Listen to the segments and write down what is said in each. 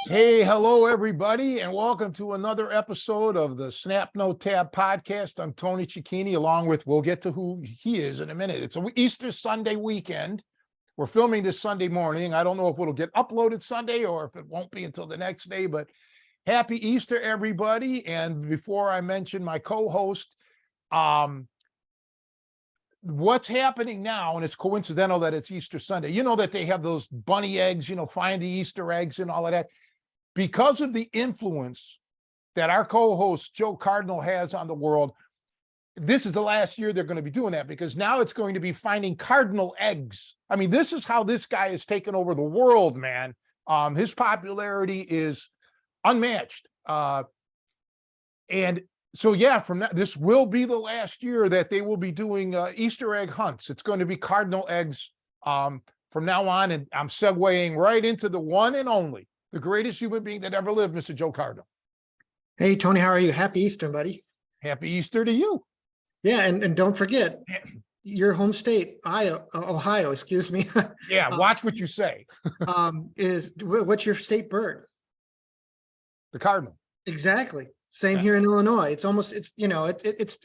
Hey, hello, everybody, and welcome to another episode of the Snap No Tab podcast. I'm Tony Cecchine, along with, we'll get to who he is in a minute. It's an Easter Sunday weekend. We're filming this Sunday morning. I don't know if it'll get uploaded Sunday or if it won't be until the next day, but happy Easter, everybody. And before I mention my co-host, what's happening now, and it's coincidental that it's Easter Sunday. You know that they have those bunny eggs, find the Easter eggs and all of that. Because of the influence that our co-host Joe Cardinal has on the world, this is the last year they're going to be doing that, because now it's going to be finding cardinal eggs. I mean, this is how this guy has taken over the world, man. His popularity is unmatched. And so, yeah, from that, this will be the last year that they will be doing Easter egg hunts. It's going to be cardinal eggs from now on. And I'm segueing right into the one and only, the greatest human being that ever lived, Mr. Joe Cardinal. Hey, Tony, how are you? Happy Easter, buddy. Happy Easter to you. Yeah, and don't forget, your home state, Ohio, excuse me. Yeah, watch what you say. What's your state bird? The cardinal. Exactly. Same here in Illinois. It's almost,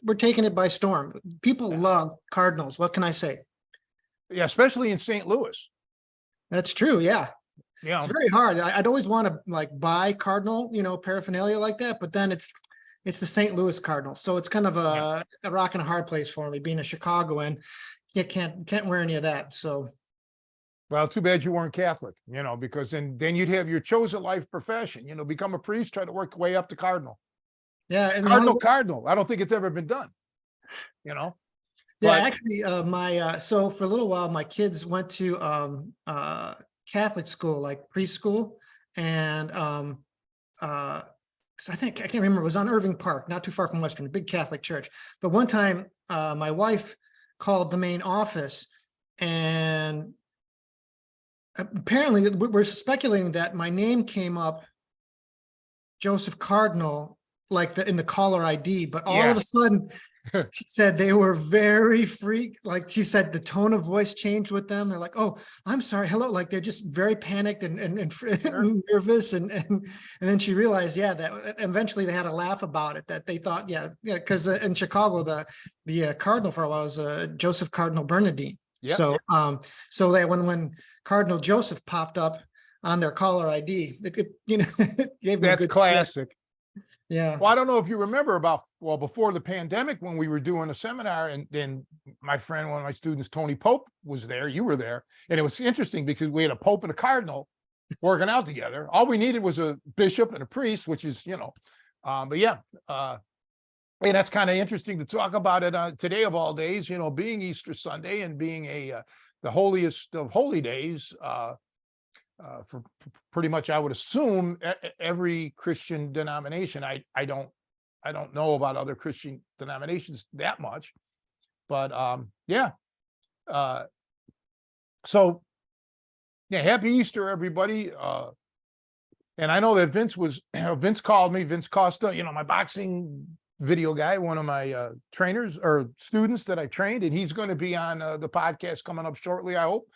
we're taking it by storm. People love cardinals. What can I say? Yeah, especially in St. Louis. That's true. Yeah. Yeah, it's very hard. I'd always want to buy cardinal, paraphernalia like that, but then it's the St. Louis Cardinals. So it's kind of a rock and a hard place for me, being a Chicagoan. You can't wear any of that. So, well, too bad you weren't Catholic, because then you'd have your chosen life profession, become a priest, try to work your way up to cardinal. Yeah, and cardinal. I don't think it's ever been done. Yeah, actually, so for a little while, my kids went to Catholic school, like preschool, and I can't remember, it was on Irving Park, not too far from Western, a big Catholic church. But one time my wife called the main office, and apparently we're speculating that my name came up, Joseph Cardinal, like in the caller ID, but all of a sudden she said they were very freaked. Like she said, the tone of voice changed with them. They're like, "Oh, I'm sorry, hello." Like they're just very panicked and nervous. And then she realized, that eventually they had a laugh about it. That they thought, because in Chicago the cardinal for a while was Joseph Cardinal Bernardine. Yep. So that when Cardinal Joseph popped up on their caller ID, it gave them that's classic. Clip. Yeah. Well, I don't know if you remember before the pandemic, when we were doing a seminar, and then my friend, one of my students, Tony Pope, was there. You were there. And it was interesting because we had a Pope and a Cardinal working out together. All we needed was a bishop and a priest, which is, but yeah. And that's kind of interesting to talk about it today of all days, being Easter Sunday and being the holiest of holy days, for pretty much, I would assume, every Christian denomination. I don't know about other Christian denominations that much, but so happy Easter, everybody. And I know that Vince called me, Vince Costa, my boxing video guy, one of my trainers or students that I trained, and he's going to be on the podcast coming up shortly, I hope.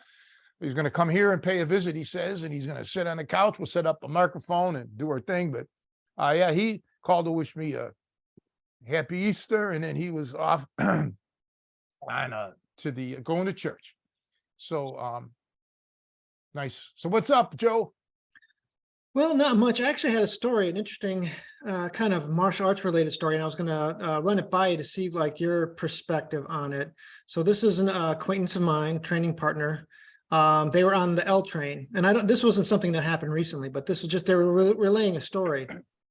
He's going to come here and pay a visit, he says, and he's going to sit on the couch. We'll set up a microphone and do our thing. But he called to wish me a happy Easter, and then he was off on going to church. So nice. So what's up, Joe? Well, not much. I actually had a story, an interesting kind of martial arts related story, and I was going to run it by you to see your perspective on it. So this is an acquaintance of mine, training partner. They were on the L train, and this wasn't something that happened recently, but this was just, they were relaying a story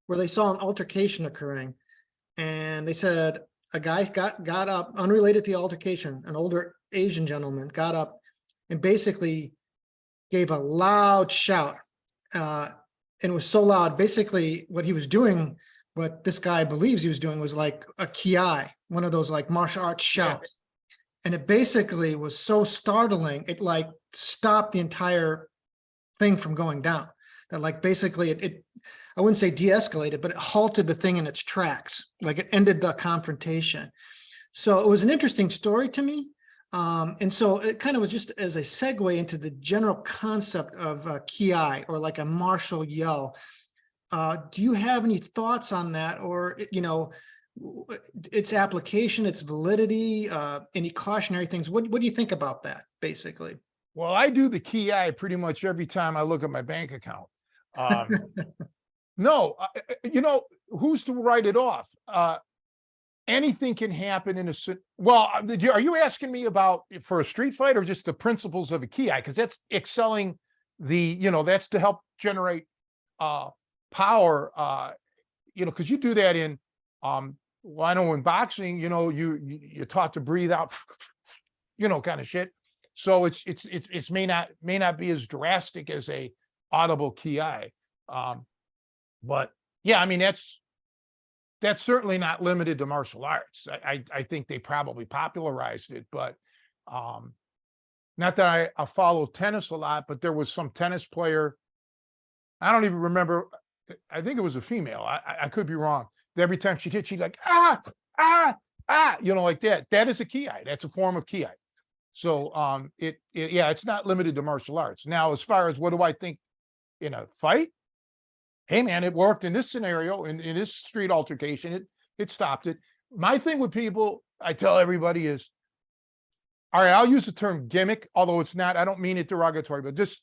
where they saw an altercation occurring, and they said a guy got up, unrelated to the altercation, an older Asian gentleman got up and basically gave a loud shout. And it was so loud, basically what he was doing, what this guy believes he was doing, was like a Kiai, one of those like martial arts shouts. And it basically was so startling, it like stopped the entire thing from going down. That like basically it I wouldn't say de-escalated, but it halted the thing in its tracks. Like it ended the confrontation. So it was an interesting story to me. And so it kind of was just as a segue into the general concept of Kiai, or like a martial yell. Do you have any thoughts on that, or, you know, its application, its validity, any cautionary things? What do you think about that, basically? Well, I do the Kiai pretty much every time I look at my bank account. No, you know, who's to write it off? Anything can happen in a, well, are you asking me about for a street fight, or just the principles of a Kiai? Because that's excelling the, you know, that's to help generate power, you know, because you do that in, well, I know in boxing, you know, you're taught to breathe out, you know, kind of shit. So it's may not be as drastic as a audible Kiai. But yeah, I mean, that's certainly not limited to martial arts. I think they probably popularized it, but not that I follow tennis a lot, but there was some tennis player, I don't even remember, I think it was a female, I could be wrong. Every time she hit, she'd like, you know, like that. That is a Kiai. That's a form of Kiai. So yeah, it's not limited to martial arts. Now, as far as what do I think in a fight? Hey man, it worked in this scenario, in this street altercation, it stopped it. My thing with people, I tell everybody is, all right, I'll use the term gimmick, although it's not, I don't mean it derogatory, but just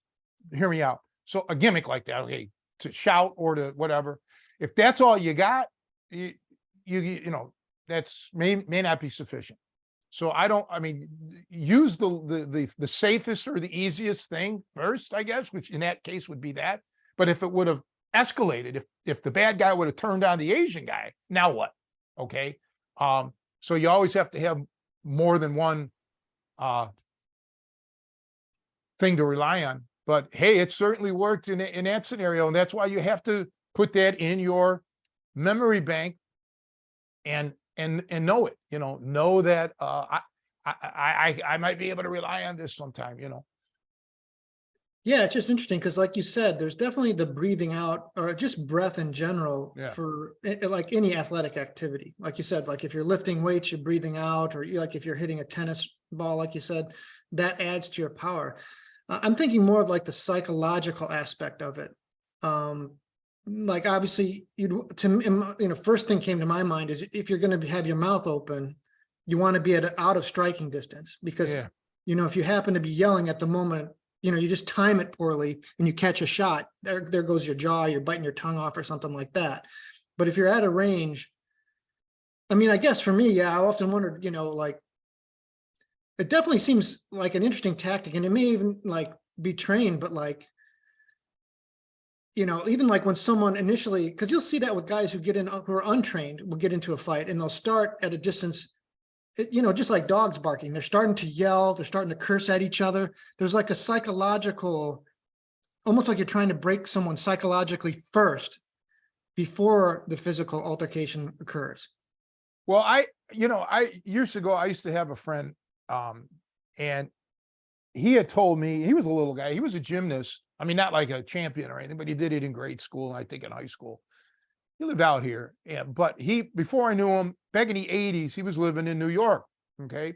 hear me out. So a gimmick like that, okay, to shout or to whatever, if that's all you got, you know, that's may not be sufficient. So I mean, use the safest or the easiest thing first, I guess, which in that case would be that. But if it would have escalated, if the bad guy would have turned on the Asian guy, now what? Okay. So you always have to have more than one thing to rely on. But hey, it certainly worked in that scenario, and that's why you have to put that in your memory bank and know it. You know that I might be able to rely on this sometime. You know. Yeah, it's just interesting because, like you said, there's definitely the breathing out, or just breath in general, Yeah. for like any athletic activity. Like you said, like if you're lifting weights, you're breathing out, or like if you're hitting a tennis ball, like you said, that adds to your power. I'm thinking more of like the psychological aspect of it. Like obviously, first thing came to my mind is, if you're going to have your mouth open, you want to be out of striking distance, because Yeah. you know, if you happen to be yelling at the moment, you know, you just time it poorly and you catch a shot, there goes your jaw, you're biting your tongue off or something like that. But if you're at a range, I mean, I guess for me, yeah, I often wondered, you know, like, it definitely seems like an interesting tactic, and it may even like be trained, but like, you know, even like when someone initially, because you'll see that with guys who get in, who are untrained, will get into a fight and they'll start at a distance, you know, just like dogs barking. They're starting to yell, they're starting to curse at each other. There's like a psychological, almost like you're trying to break someone psychologically first before the physical altercation occurs. Well, years ago, I used to have a friend, and he had told me, he was a little guy, he was a gymnast. I mean, not like a champion or anything, but he did it in grade school, and I think in high school. He lived out here, but before I knew him, back in the 80s, he was living in New York. Okay.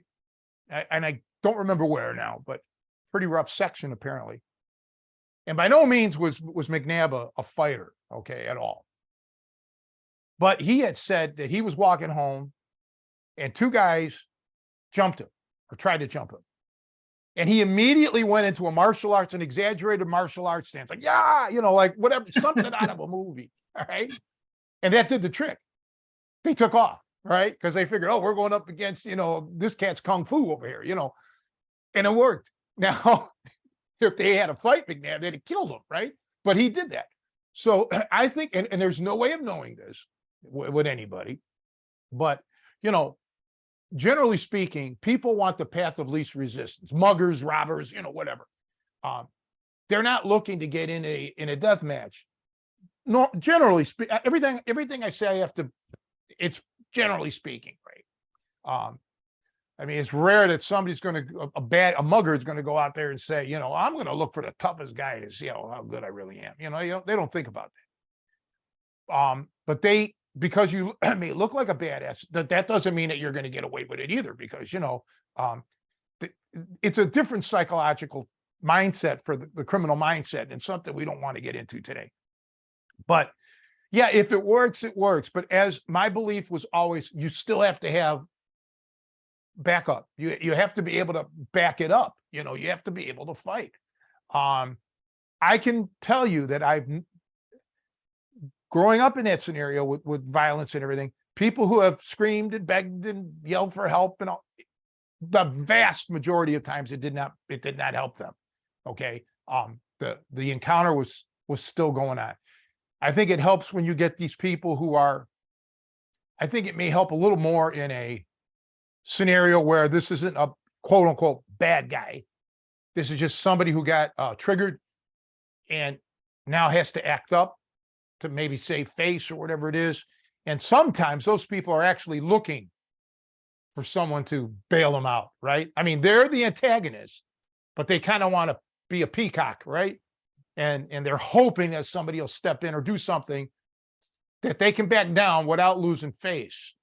And I don't remember where now, but pretty rough section apparently. And by no means was McNabb a fighter, okay, at all. But he had said that he was walking home and two guys jumped him, or tried to jump him. And he immediately went into a martial arts, an exaggerated martial arts stance, like, yeah, you know, like whatever, something out of a movie. All right. And that did the trick. They took off, right? Because they figured, oh, we're going up against, you know, this cat's kung fu over here, you know, and it worked. Now, if they had a fight McNabb, they'd have killed him, right? But he did that. So I think, and there's no way of knowing this with anybody, but you know, generally speaking, people want the path of least resistance, muggers, robbers, you know, whatever. They're not looking to get in a death match. No, generally everything I say I have to, it's generally speaking, right? I mean, it's rare that somebody's going to, a mugger is going to go out there and say, you know, I'm going to look for the toughest guy to see how good I really am. You know, they don't think about that. But because you may look like a badass, that doesn't mean that you're going to get away with it either, because, you know, it's a different psychological mindset for the criminal mindset, and something we don't want to get into today. But yeah, if it works, it works. But as my belief was always, you still have to have backup. You have to be able to back it up. You know, you have to be able to fight. I can tell you that growing up in that scenario with violence and everything, people who have screamed and begged and yelled for help and all, the vast majority of times it did not help them. Okay. The encounter was still going on. I think it helps when you get these people who are, I think it may help a little more in a scenario where this isn't a quote unquote bad guy. This is just somebody who got triggered and now has to act up to maybe save face or whatever it is. And sometimes those people are actually looking for someone to bail them out, right? I mean, they're the antagonist, but they kind of want to be a peacock, right? And they're hoping that somebody will step in or do something that they can back down without losing face.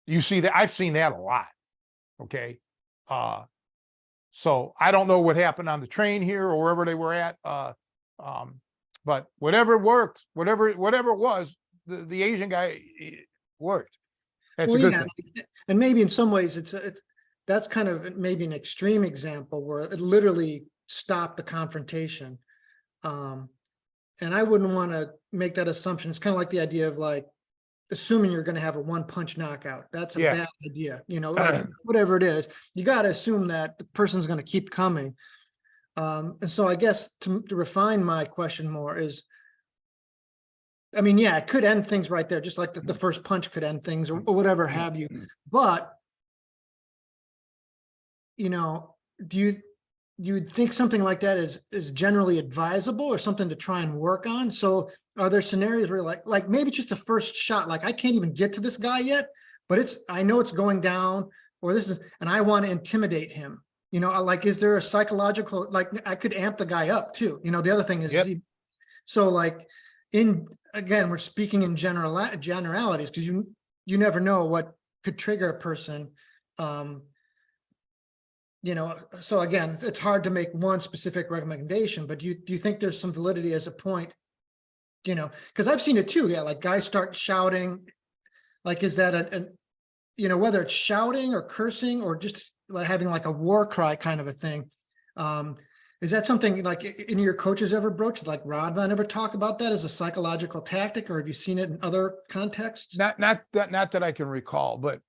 You see that? I've seen that a lot. Okay. So I don't know what happened on the train here or wherever they were at. But whatever worked, whatever it was, the Asian guy, it worked. That's a good thing. And maybe in some ways that's kind of maybe an extreme example where it literally stopped the confrontation. And I wouldn't want to make that assumption. It's kind of like the idea of like assuming you're going to have a one-punch knockout. That's a bad idea. You know, like whatever it is, you got to assume that the person's going to keep coming. And so I guess to refine my question more is, I mean, yeah, it could end things right there, just like the first punch could end things or whatever have you. But, you know, do you think something like that is generally advisable or something to try and work on? So are there scenarios where like maybe just the first shot, like I can't even get to this guy yet, but I know it's going down, or and I want to intimidate him. You know, like, is there a psychological, like I could amp the guy up too. You know, the other thing is, so like again, we're speaking in generalities because you never know what could trigger a person. You know, so again, it's hard to make one specific recommendation, but do you think there's some validity as a point, you know, because I've seen it too. Yeah. Like guys start shouting, like, is that you know, whether it's shouting or cursing or just like having like a war cry kind of a thing. Is that something like any of your coaches ever broached, like Rodvan ever talk about that as a psychological tactic, or have you seen it in other contexts? Not that I can recall, but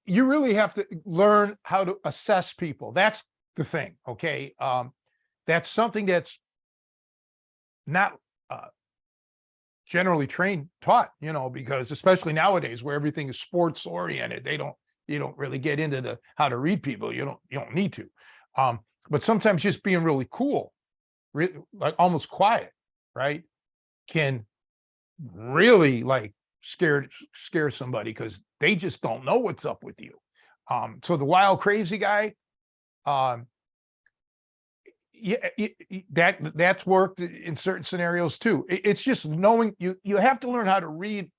you really have to learn how to assess people. That's the thing. Okay. That's something that's not generally taught, you know, because especially nowadays where everything is sports oriented, you don't really get into how to read people. You don't need to. But sometimes just being really cool, like almost quiet, right, can really like scare somebody because they just don't know what's up with you. So the wild crazy guy, that's worked in certain scenarios too. It's just knowing you have to learn how to read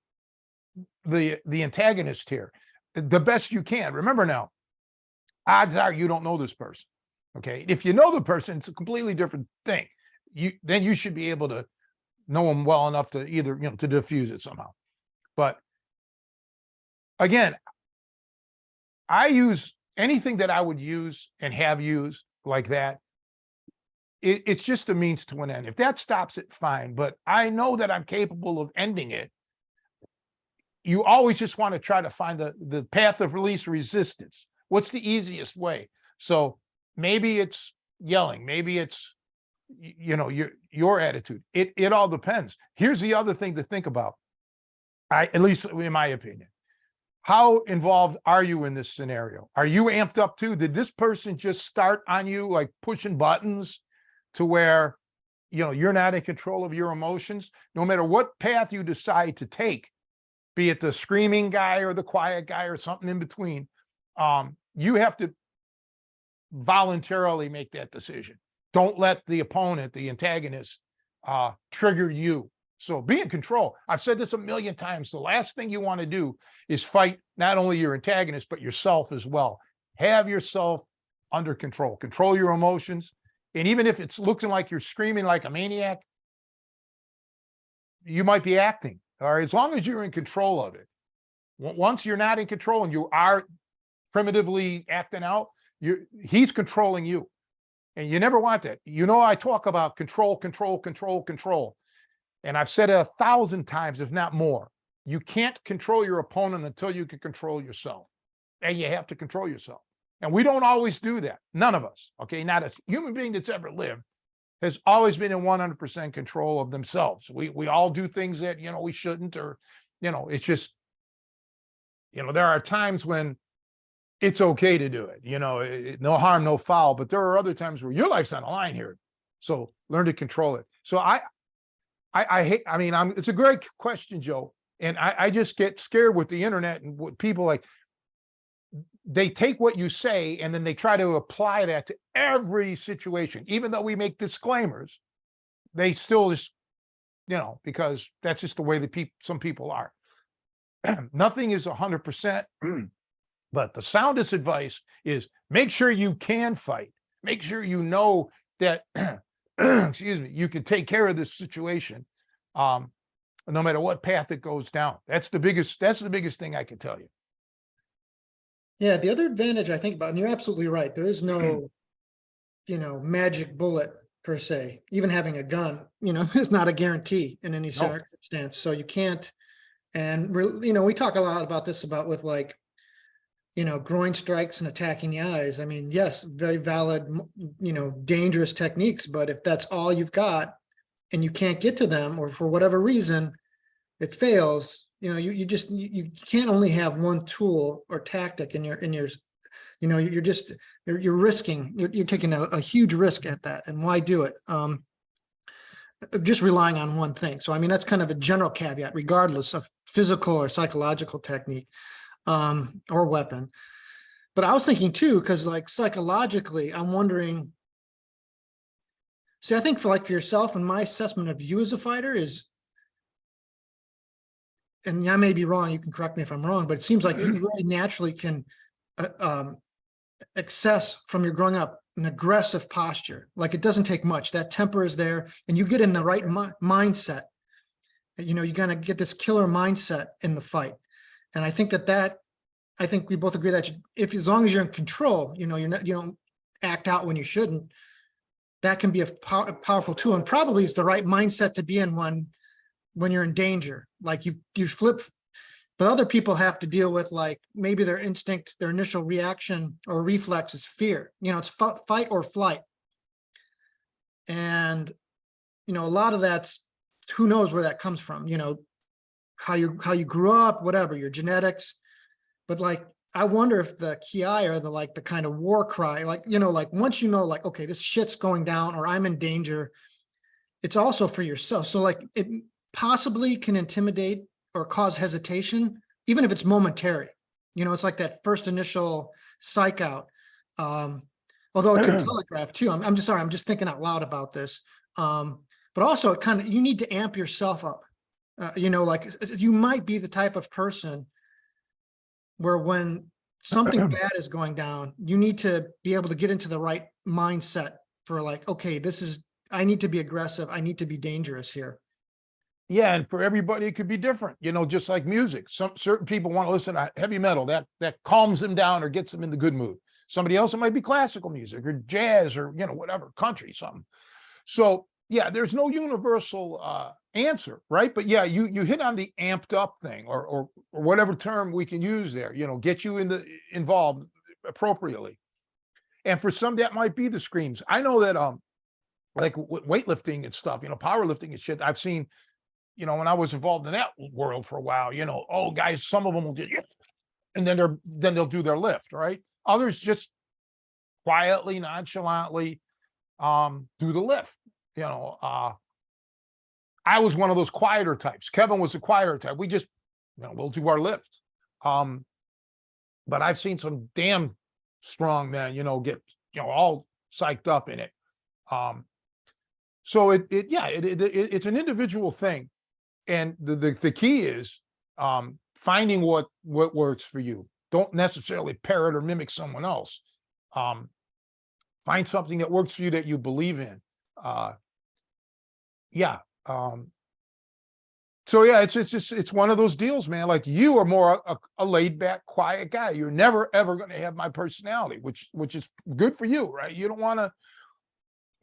the antagonist here the best you can. Remember now, odds are you don't know this person. Okay. If you know the person, it's a completely different thing. Then you should be able to know them well enough to either, you know, to diffuse it somehow. But again, I use anything that I would use and have used like that. It's just a means to an end. If that stops it, fine. But I know that I'm capable of ending it. You always just want to try to find the path of least resistance. What's the easiest way? So maybe it's yelling, maybe it's, you know, your attitude. It all depends. Here's the other thing to think about. At least in my opinion, how involved are you in this scenario? Are you amped up too? Did this person just start on you, like pushing buttons to where, you know, you're not in control of your emotions? No matter what path you decide to take, be it the screaming guy or the quiet guy or something in between, you have to voluntarily make that decision. Don't let the opponent, the antagonist, trigger you. So be in control. I've said this a million times. The last thing you want to do is fight not only your antagonist, but yourself as well. Have yourself under control. Control your emotions. And even if it's looking like you're screaming like a maniac, you might be acting. All right. As long as you're in control of it. Once you're not in control and you are primitively acting out, he's controlling you. And you never want that. You know, I talk about control, control, control, control. And I've said it 1,000 times, if not more. You can't control your opponent until you can control yourself. And you have to control yourself. And we don't always do that. None of us, okay? Not a human being that's ever lived has always been in 100% control of themselves. We all do things that, you know, we shouldn't, or, you know, it's just, you know, there are times when it's okay to do it, you know, no harm, no foul, but there are other times where your life's on the line here. So learn to control it. So I hate, I mean, it's a great question, Joe. And I just get scared with the internet and what people like, they take what you say and then they try to apply that to every situation. Even though we make disclaimers, they still just, you know, because that's just the way the some people are. Nothing is 100%, but the soundest advice is make sure you can fight. Make sure you know that, excuse me, you can take care of this situation, no matter what path it goes down. That's the biggest thing I can tell you. Yeah, the other advantage I think about, and you're absolutely right, there is no, you know, magic bullet per se. Even having a gun, you know, is not a guarantee in any circumstance. So you can't, and you know, we talk a lot about this about with like, you know, groin strikes and attacking the eyes. I mean, yes, very valid, you know, dangerous techniques, but if that's all you've got and you can't get to them, or for whatever reason it fails, you know, you can't only have one tool or tactic in your, you know, you're risking, you're taking a huge risk at that. And why do it? Just relying on one thing. So, I mean, that's kind of a general caveat, regardless of physical or psychological technique, or weapon. But I was thinking too, because like psychologically, I'm wondering, see, I think for yourself, and my assessment of you as a fighter is, and I may be wrong, you can correct me if I'm wrong, but it seems like you really naturally can access from your growing up an aggressive posture. Like it doesn't take much. That temper is there, and you get in the right mindset. You know, you're gonna get this killer mindset in the fight. And I think I think we both agree that if, as long as you're in control, you know, you don't act out when you shouldn't, that can be a powerful tool, and probably is the right mindset to be in when you're in danger. Like you flip, but other people have to deal with like maybe their instinct, their initial reaction or reflex is fear. You know, it's fight or flight. And, you know, a lot of that's, who knows where that comes from, you know, how you grew up, whatever, your genetics. But like, I wonder if the Kiai are the kind of war cry, like, you know, like once you know, like, okay, this shit's going down or I'm in danger, it's also for yourself. So like it possibly can intimidate or cause hesitation, even if it's momentary. You know, it's like that first initial psych out. Although it could telegraph too. I'm just sorry, I'm just thinking out loud about this. But also it kind of, you need to amp yourself up. You know, like you might be the type of person where when something bad is going down, you need to be able to get into the right mindset for like, okay, I need to be aggressive. I need to be dangerous here. Yeah, and for everybody, it could be different, you know, just like music. Certain people want to listen to heavy metal that calms them down or gets them in the good mood. Somebody else, it might be classical music or jazz or, you know, whatever, country, something. So yeah, there's no universal answer, right? But yeah, you hit on the amped up thing or whatever term we can use there, you know, get you involved appropriately. And for some, that might be the screams. I know that, like weightlifting and stuff, powerlifting and shit, I've seen, when I was involved in that world for a while, oh, guys, some of them will just, and then they'll do their lift, right? Others just quietly, nonchalantly, do the lift. I was one of those quieter types. Kevin was a quieter type. We just, we'll do our lift. But I've seen some damn strong men, get, all psyched up in it. So it's an individual thing. And the key is, finding what works for you. Don't necessarily parrot or mimic someone else. Find something that works for you that you believe in. So yeah, it's one of those deals, man. Like, you are more a laid back, quiet guy. You're never ever going to have my personality, which is good for you, right? You don't want to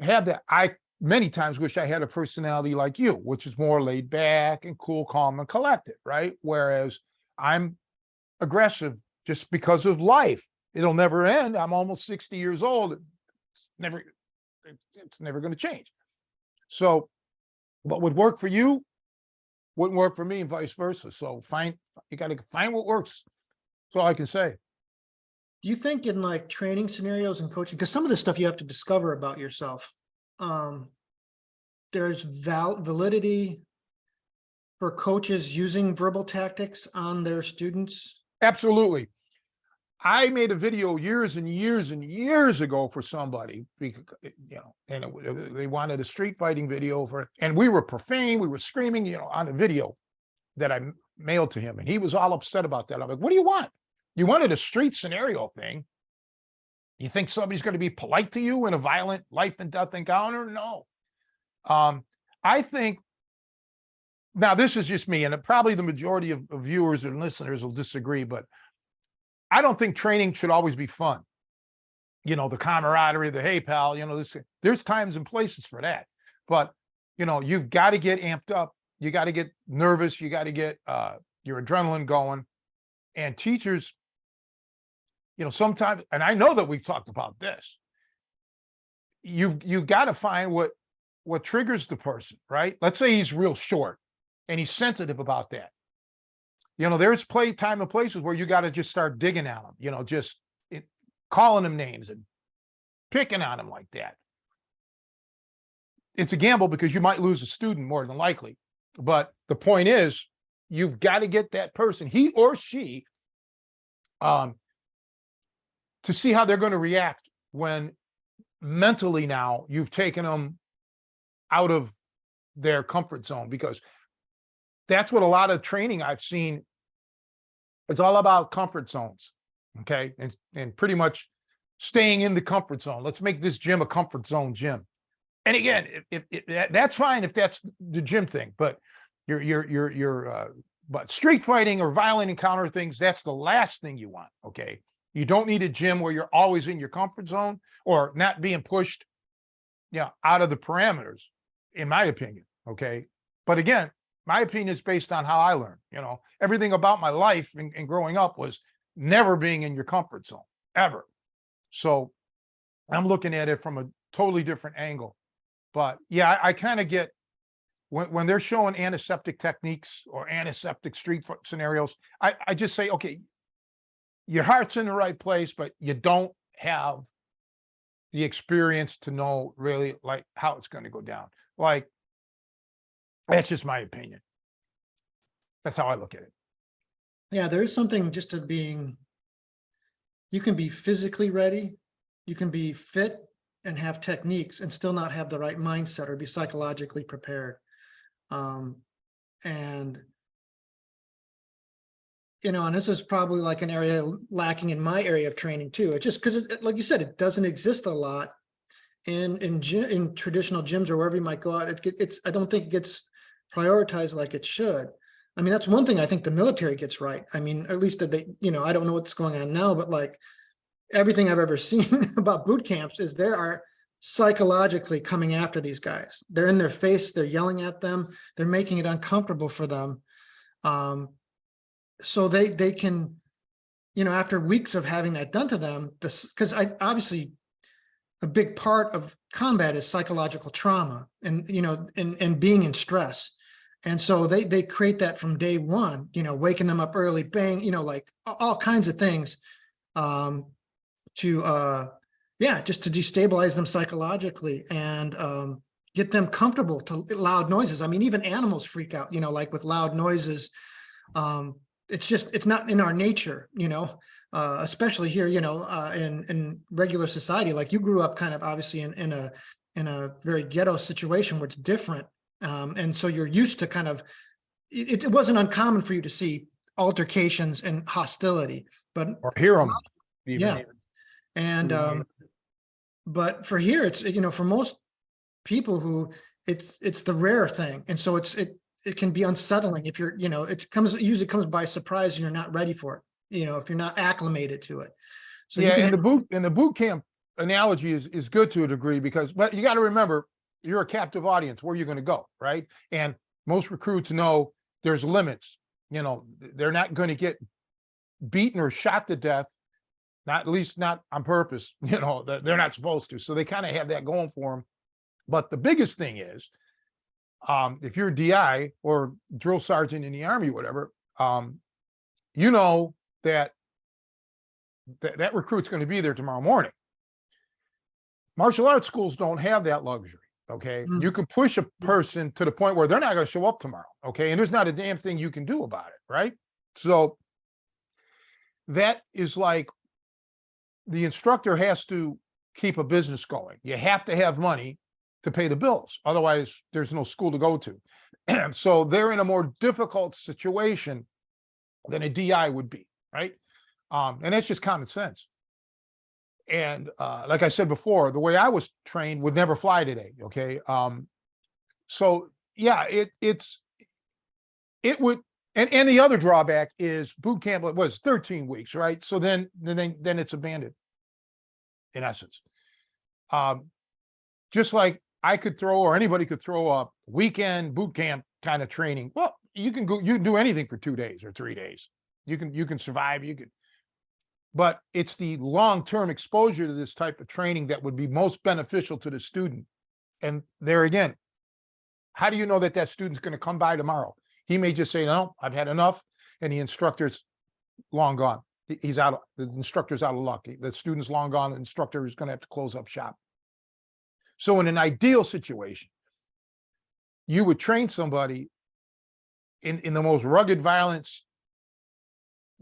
have that. I many times wish I had a personality like you, which is more laid back and cool, calm, and collected, right? Whereas I'm aggressive just because of life. It'll never end. I'm almost 60 years old. It's never going to change. So what would work for you wouldn't work for me, and vice versa. So you got to find what works. That's all I can say. Do you think in like training scenarios and coaching, because some of this stuff you have to discover about yourself, there's validity for coaches using verbal tactics on their students? Absolutely. I made a video years and years and years ago for somebody, and they wanted a street fighting video and we were profane, we were screaming, on a video that I mailed to him, and he was all upset about that. I'm like, what do you want? You wanted a street scenario thing. You think somebody's going to be polite to you in a violent life and death encounter? No. I think, now this is just me, and probably the majority of viewers and listeners will disagree, but I don't think training should always be fun. The camaraderie, the hey pal, there's times and places for that. But, you've got to get amped up. You got to get nervous. You got to get your adrenaline going. And teachers, sometimes, and I know that we've talked about this, you've got to find what triggers the person, right? Let's say he's real short and he's sensitive about that. There's time and places where you got to just start digging at them, calling them names and picking on them like that. It's a gamble because you might lose a student more than likely. But the point is, you've got to get that person, he or she, to see how they're going to react when mentally now you've taken them out of their comfort zone, because that's what a lot of training I've seen. It's all about comfort zones. Okay. And pretty much staying in the comfort zone. Let's make this gym a comfort zone gym. And again, if that's fine if that's the gym thing, but but street fighting or violent encounter things, that's the last thing you want. Okay. You don't need a gym where you're always in your comfort zone or not being pushed, out of the parameters, in my opinion. Okay. But again, my opinion is based on how I learned. Everything about my life and growing up was never being in your comfort zone, ever. So I'm looking at it from a totally different angle. But yeah, I kind of get when they're showing antiseptic techniques or antiseptic street scenarios, I just say, okay, your heart's in the right place, but you don't have the experience to know really like how it's going to go down. Like, that's just my opinion. That's how I look at it. Yeah, there is something just to being, you can be physically ready, you can be fit and have techniques and still not have the right mindset or be psychologically prepared. And this is probably like an area lacking in my area of training too. It's just because, like you said, it doesn't exist a lot in traditional gyms or wherever you might go out. I don't think it gets prioritized like it should. I mean, that's one thing I think the military gets right. I mean, at least that they, I don't know what's going on now, but like everything I've ever seen about boot camps is they are psychologically coming after these guys. They're in their face, they're yelling at them, they're making it uncomfortable for them. So they can, after weeks of having that done to them, because I obviously a big part of combat is psychological trauma and, and being in stress. And so they create that from day one, waking them up early, bang, like all kinds of things, just to destabilize them psychologically and get them comfortable to loud noises. I mean, even animals freak out, like with loud noises. It's not in our nature, especially here, in regular society. Like you grew up kind of obviously in a very ghetto situation where it's different. And so you're used to kind of, it wasn't uncommon for you to see altercations and hostility, but or hear them. yeah. And, but for here, it's, for most people who it's the rare thing. And so it can be unsettling if you're, it usually comes by surprise and you're not ready for it, if you're not acclimated to it. So yeah, and the boot camp analogy is good to a degree but you got to remember, you're a captive audience. Where you're going to go, right? And most recruits know there's limits. They're not going to get beaten or shot to death, at least not on purpose. They're not supposed to. So they kind of have that going for them. But the biggest thing is, if you're a DI or drill sergeant in the Army, whatever, that recruit's going to be there tomorrow morning. Martial arts schools don't have that luxury. Okay. You can push a person to the point where they're not going to show up tomorrow. Okay. And there's not a damn thing you can do about it. Right. So that is like the instructor has to keep a business going. You have to have money to pay the bills. Otherwise, there's no school to go to. So they're in a more difficult situation than a DI would be. Right. And that's just common sense. And like I said before, the way I was trained would never fly today. Okay. So yeah, it would, and the other drawback is boot camp was 13 weeks, right? So then it's abandoned in essence. Just like I could throw, or anybody could throw a weekend boot camp kind of training. Well, you can do anything for 2 days or 3 days. You can survive. But it's the long-term exposure to this type of training that would be most beneficial to the student. And there again, how do you know that student's going to come by tomorrow? He may just say, no, I've had enough. And the instructor's long gone. He's out. The instructor's out of luck. The student's long gone. The instructor is going to have to close up shop. So in an ideal situation, you would train somebody in the most rugged violence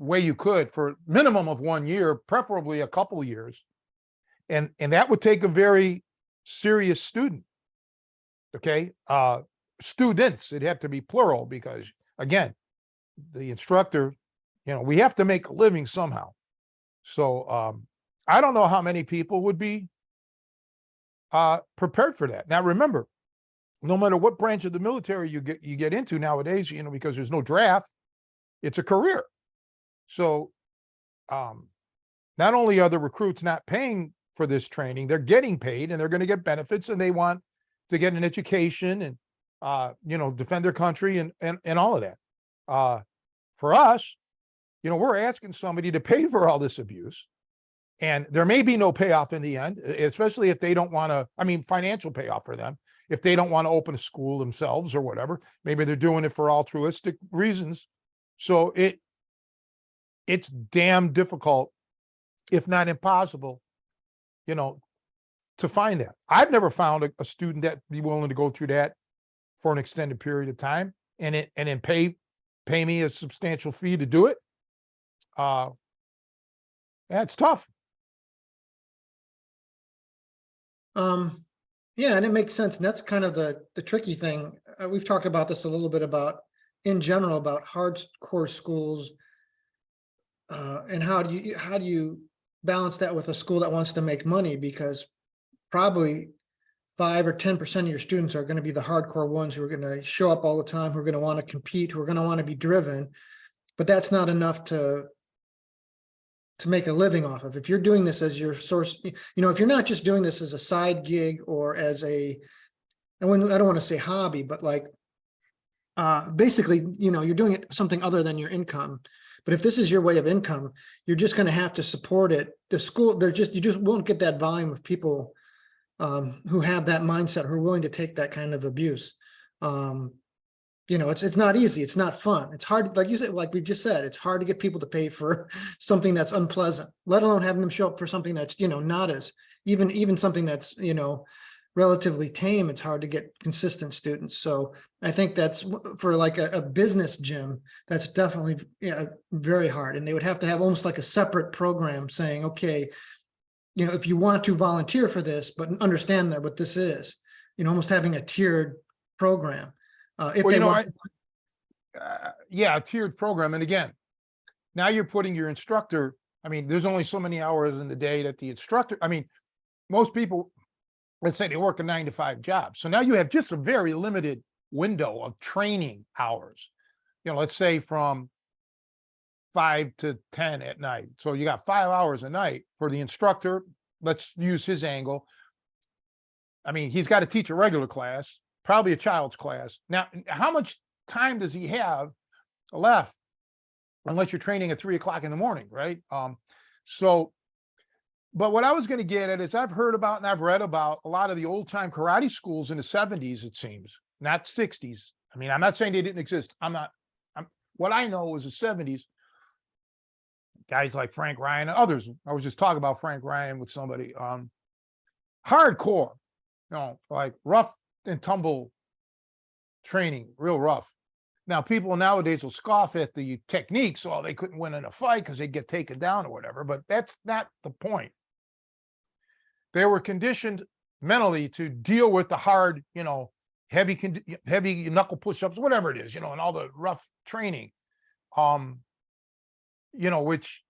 way you could for minimum of 1 year, preferably a couple of years. And that would take a very serious student. Okay. Students, it'd have to be plural because again, the instructor, we have to make a living somehow. So I don't know how many people would be prepared for that. Now remember, no matter what branch of the military you get into nowadays, because there's no draft, it's a career. So not only are the recruits not paying for this training, they're getting paid and they're going to get benefits, and they want to get an education and defend their country and all of that. For us, we're asking somebody to pay for all this abuse, and there may be no payoff in the end, especially if they don't want to, financial payoff for them. If they don't want to open a school themselves or whatever, maybe they're doing it for altruistic reasons. So it's damn difficult, if not impossible, to find that. I've never found a student that be willing to go through that for an extended period of time and then pay me a substantial fee to do it. Yeah, it's tough. Yeah, and it makes sense. And that's kind of the tricky thing. We've talked about this a little bit in general about hardcore schools. And how do you balance that with a school that wants to make money? Because probably 5 or 10% of your students are going to be the hardcore ones who are going to show up all the time, who are going to want to compete, who are going to want to be driven. But that's not enough to make a living off of. If you're doing this as your source, if you're not just doing this as a side gig or as I don't want to say hobby, but like basically, you're doing it something other than your income. But if this is your way of income, you're just going to have to support it. The school, you just won't get that volume of people who have that mindset, who are willing to take that kind of abuse. It's not easy. It's not fun. It's hard. Like you said, like we just said, it's hard to get people to pay for something that's unpleasant, let alone having them show up for something that's, not as even something that's, relatively tame. It's hard to get consistent students. So I think that's for like a business gym, that's definitely very hard. And they would have to have almost like a separate program saying, okay, if you want to volunteer for this, but understand that what this is, almost having a tiered program. If Well, they want, yeah, a tiered program. And again, now you're putting your instructor, I mean, there's only so many hours in the day that the instructor, I mean, most people, let's say they work a 9-to-5 job. So now you have just a very limited window of training hours. Let's say from 5 to 10 at night. So you got 5 hours a night for the instructor. Let's use his angle. I mean, he's got to teach a regular class, probably a child's class. Now, how much time does he have left? Unless you're training at 3 o'clock in the morning, right? But what I was going to get at is I've heard about and I've read about a lot of the old time karate schools in the 70s, it seems, not 60s. I mean, I'm not saying they didn't exist. What I know was the 70s. Guys like Frank Ryan and others. I was just talking about Frank Ryan with somebody. Hardcore, like rough and tumble training, real rough. Now, people nowadays will scoff at the techniques, so they couldn't win in a fight because they'd get taken down or whatever, but that's not the point. They were conditioned mentally to deal with the hard, heavy knuckle push-ups, whatever it is, and all the rough training. Which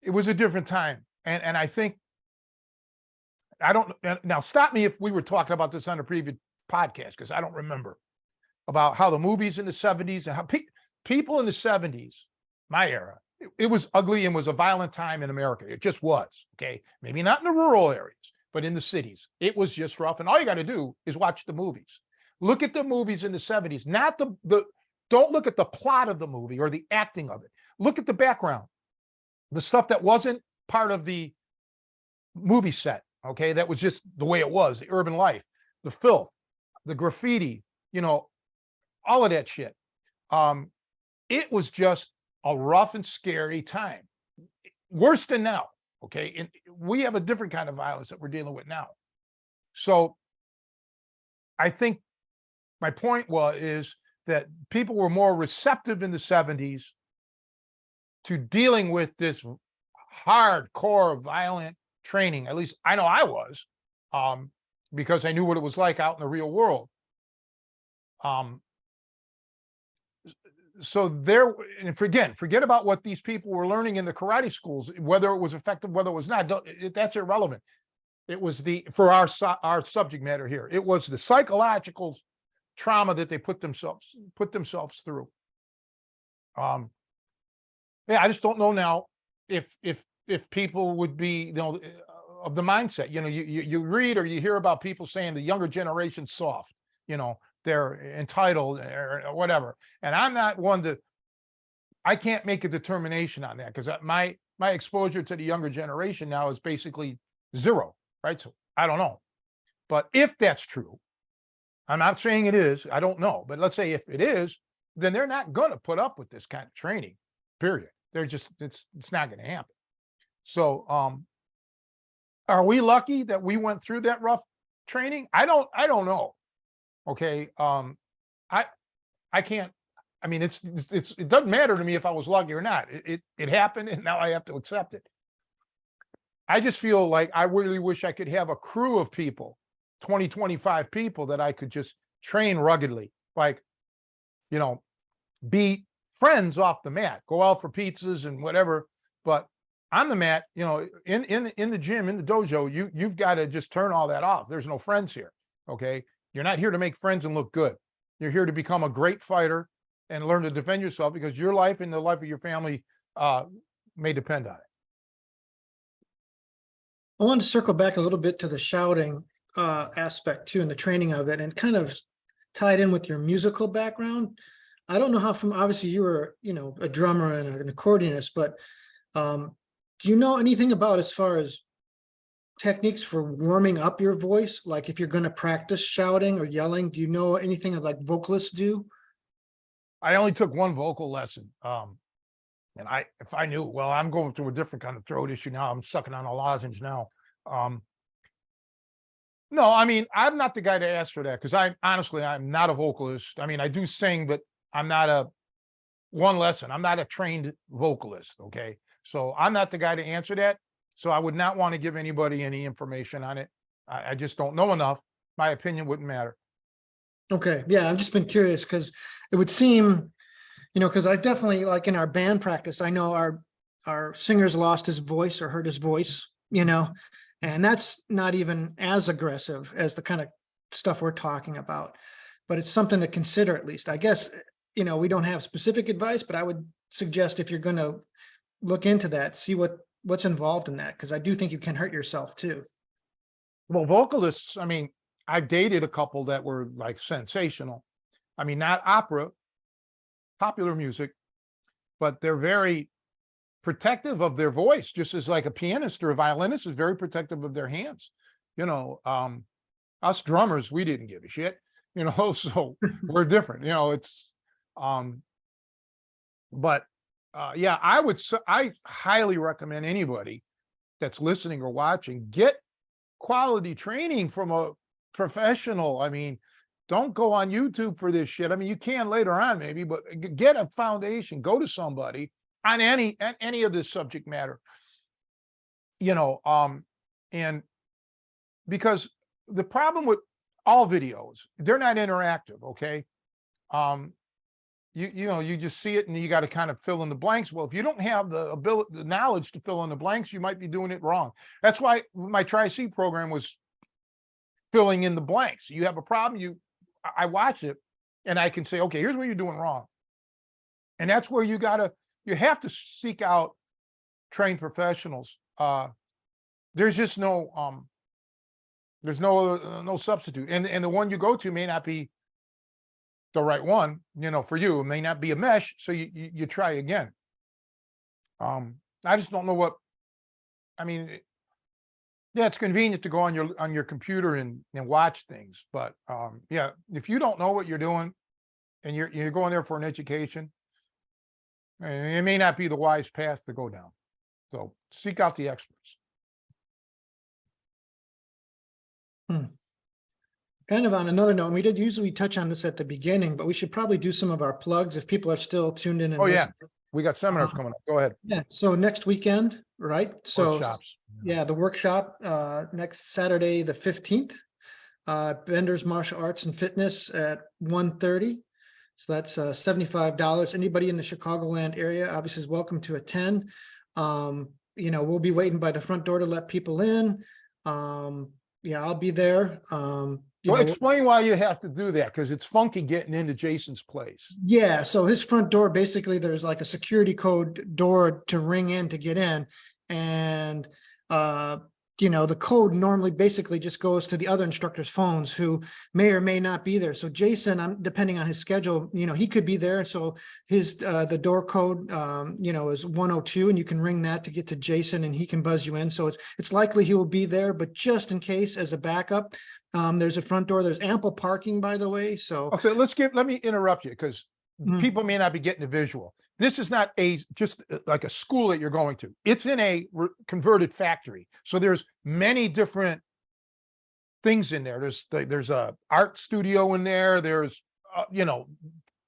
it was a different time. And I think, now stop me if we were talking about this on a previous podcast, because I don't remember about how the movies in the 70s and how people in the 70s, my era, it was ugly and was a violent time in America. It just was, okay? Maybe not in the rural areas, but in the cities, it was just rough. And all you got to do is watch the movies. Look at the movies in the 70s, not don't look at the plot of the movie or the acting of it. Look at the background, the stuff that wasn't part of the movie set, okay? That was just the way it was, the urban life, the filth, the graffiti, all of that shit. It was just a rough and scary time, worse than now, okay? And we have a different kind of violence that we're dealing with now. So I think my point is that people were more receptive in the 70s to dealing with this hardcore violent training. At least I know I was, because I knew what it was like out in the real world. So forget about what these people were learning in the karate schools, whether it was effective, whether it was not. That's irrelevant. It was for our subject matter here, it was the psychological trauma that they put themselves through. I just don't know now if people would be, of the mindset. You read or you hear about people saying the younger generation's soft, they're entitled or whatever. And I'm not one I can't make a determination on that, because my exposure to the younger generation now is basically zero, right? So I don't know. But if that's true, I'm not saying it is, I don't know, but let's say if it is, then they're not going to put up with this kind of training, period. They're just, it's not going to happen. So, are we lucky that we went through that rough training? I don't know. Okay. I can't, I mean, it doesn't matter to me if I was lucky or not. It happened, and now I have to accept it. I just feel like I really wish I could have a crew of people, 20, 25 people that I could just train ruggedly, like, be friends off the mat, go out for pizzas and whatever. But on the mat, in the gym, in the dojo, you've got to just turn all that off. There's no friends here. Okay. You're not here to make friends and look good. You're here to become a great fighter and learn to defend yourself, because your life and the life of your family may depend on it. I want to circle back a little bit to the shouting aspect too, and the training of it, and kind of tie it in with your musical background. I don't know how, obviously you were, a drummer and an accordionist, but do you know anything about, as far as techniques for warming up your voice? Like if you're going to practice shouting or yelling, do you know anything like vocalists do? I only took one vocal lesson. And if I knew, well, I'm going through a different kind of throat issue now. I'm sucking on a lozenge now. No, I mean, I'm not the guy to ask for that because I'm not a vocalist. I mean, I do sing, but I'm not one lesson. I'm not a trained vocalist. Okay. So I'm not the guy to answer that. So I would not want to give anybody any information on it. I just don't know enough. My opinion wouldn't matter. Okay. Yeah. I've just been curious because it would seem, because I definitely, like in our band practice, I know our singer's lost his voice or hurt his voice, and that's not even as aggressive as the kind of stuff we're talking about, but it's something to consider at least. I guess, we don't have specific advice, but I would suggest if you're going to look into that, see what's involved in that, because I do think you can hurt yourself too. Well, vocalists, I mean, I've dated a couple that were like sensational. I mean, not opera, popular music, but they're very protective of their voice, just as like a pianist or a violinist is very protective of their hands. Us drummers, we didn't give a shit, so we're different, yeah, I highly recommend anybody that's listening or watching, get quality training from a professional. I mean, don't go on YouTube for this shit. I mean, you can later on maybe, but get a foundation, go to somebody on any of this subject matter, and because the problem with all videos, they're not interactive. Okay. You just see it and you got to kind of fill in the blanks. Well, if you don't have the knowledge to fill in the blanks, you might be doing it wrong. That's why my Tri-C program was filling in the blanks. You have a problem, I watch it and I can say, okay, here's what you're doing wrong. And that's where you have to seek out trained professionals. There's just no substitute. And the one you go to may not be the right one, for you. It may not be a mesh, so you try again. I just don't know what, I mean, yeah, it's convenient to go on your computer and watch things, but yeah, if you don't know what you're doing and you're going there for an education, it may not be the wise path to go down. So seek out the experts. Kind of on another note, and we did usually touch on this at the beginning, but we should probably do some of our plugs if people are still tuned in. And Oh yeah, listening. we got seminars coming up. Go ahead. Yeah. So next weekend, right? So workshops. Yeah, the workshop next Saturday, the 15th, Bender's Martial Arts and Fitness at 1:30. So that's $75. Anybody in the Chicagoland area obviously is welcome to attend. We'll be waiting by the front door to let people in. Yeah, I'll be there. Explain why you have to do that, because it's funky getting into Jason's place. Yeah, so his front door, basically there's like a security code door to ring in to get in. And the code normally basically just goes to the other instructors' phones who may or may not be there. So Jason, depending on his schedule, he could be there. So his the door code is 102, and you can ring that to get to Jason and he can buzz you in. So it's likely he will be there, but just in case, as a backup, there's a front door. There's ample parking, by the way. So okay, let me interrupt you, because people may not be getting the visual. This is not just like a school that you're going to. It's in a converted factory. So there's many different things in there. There's a art studio in there. There's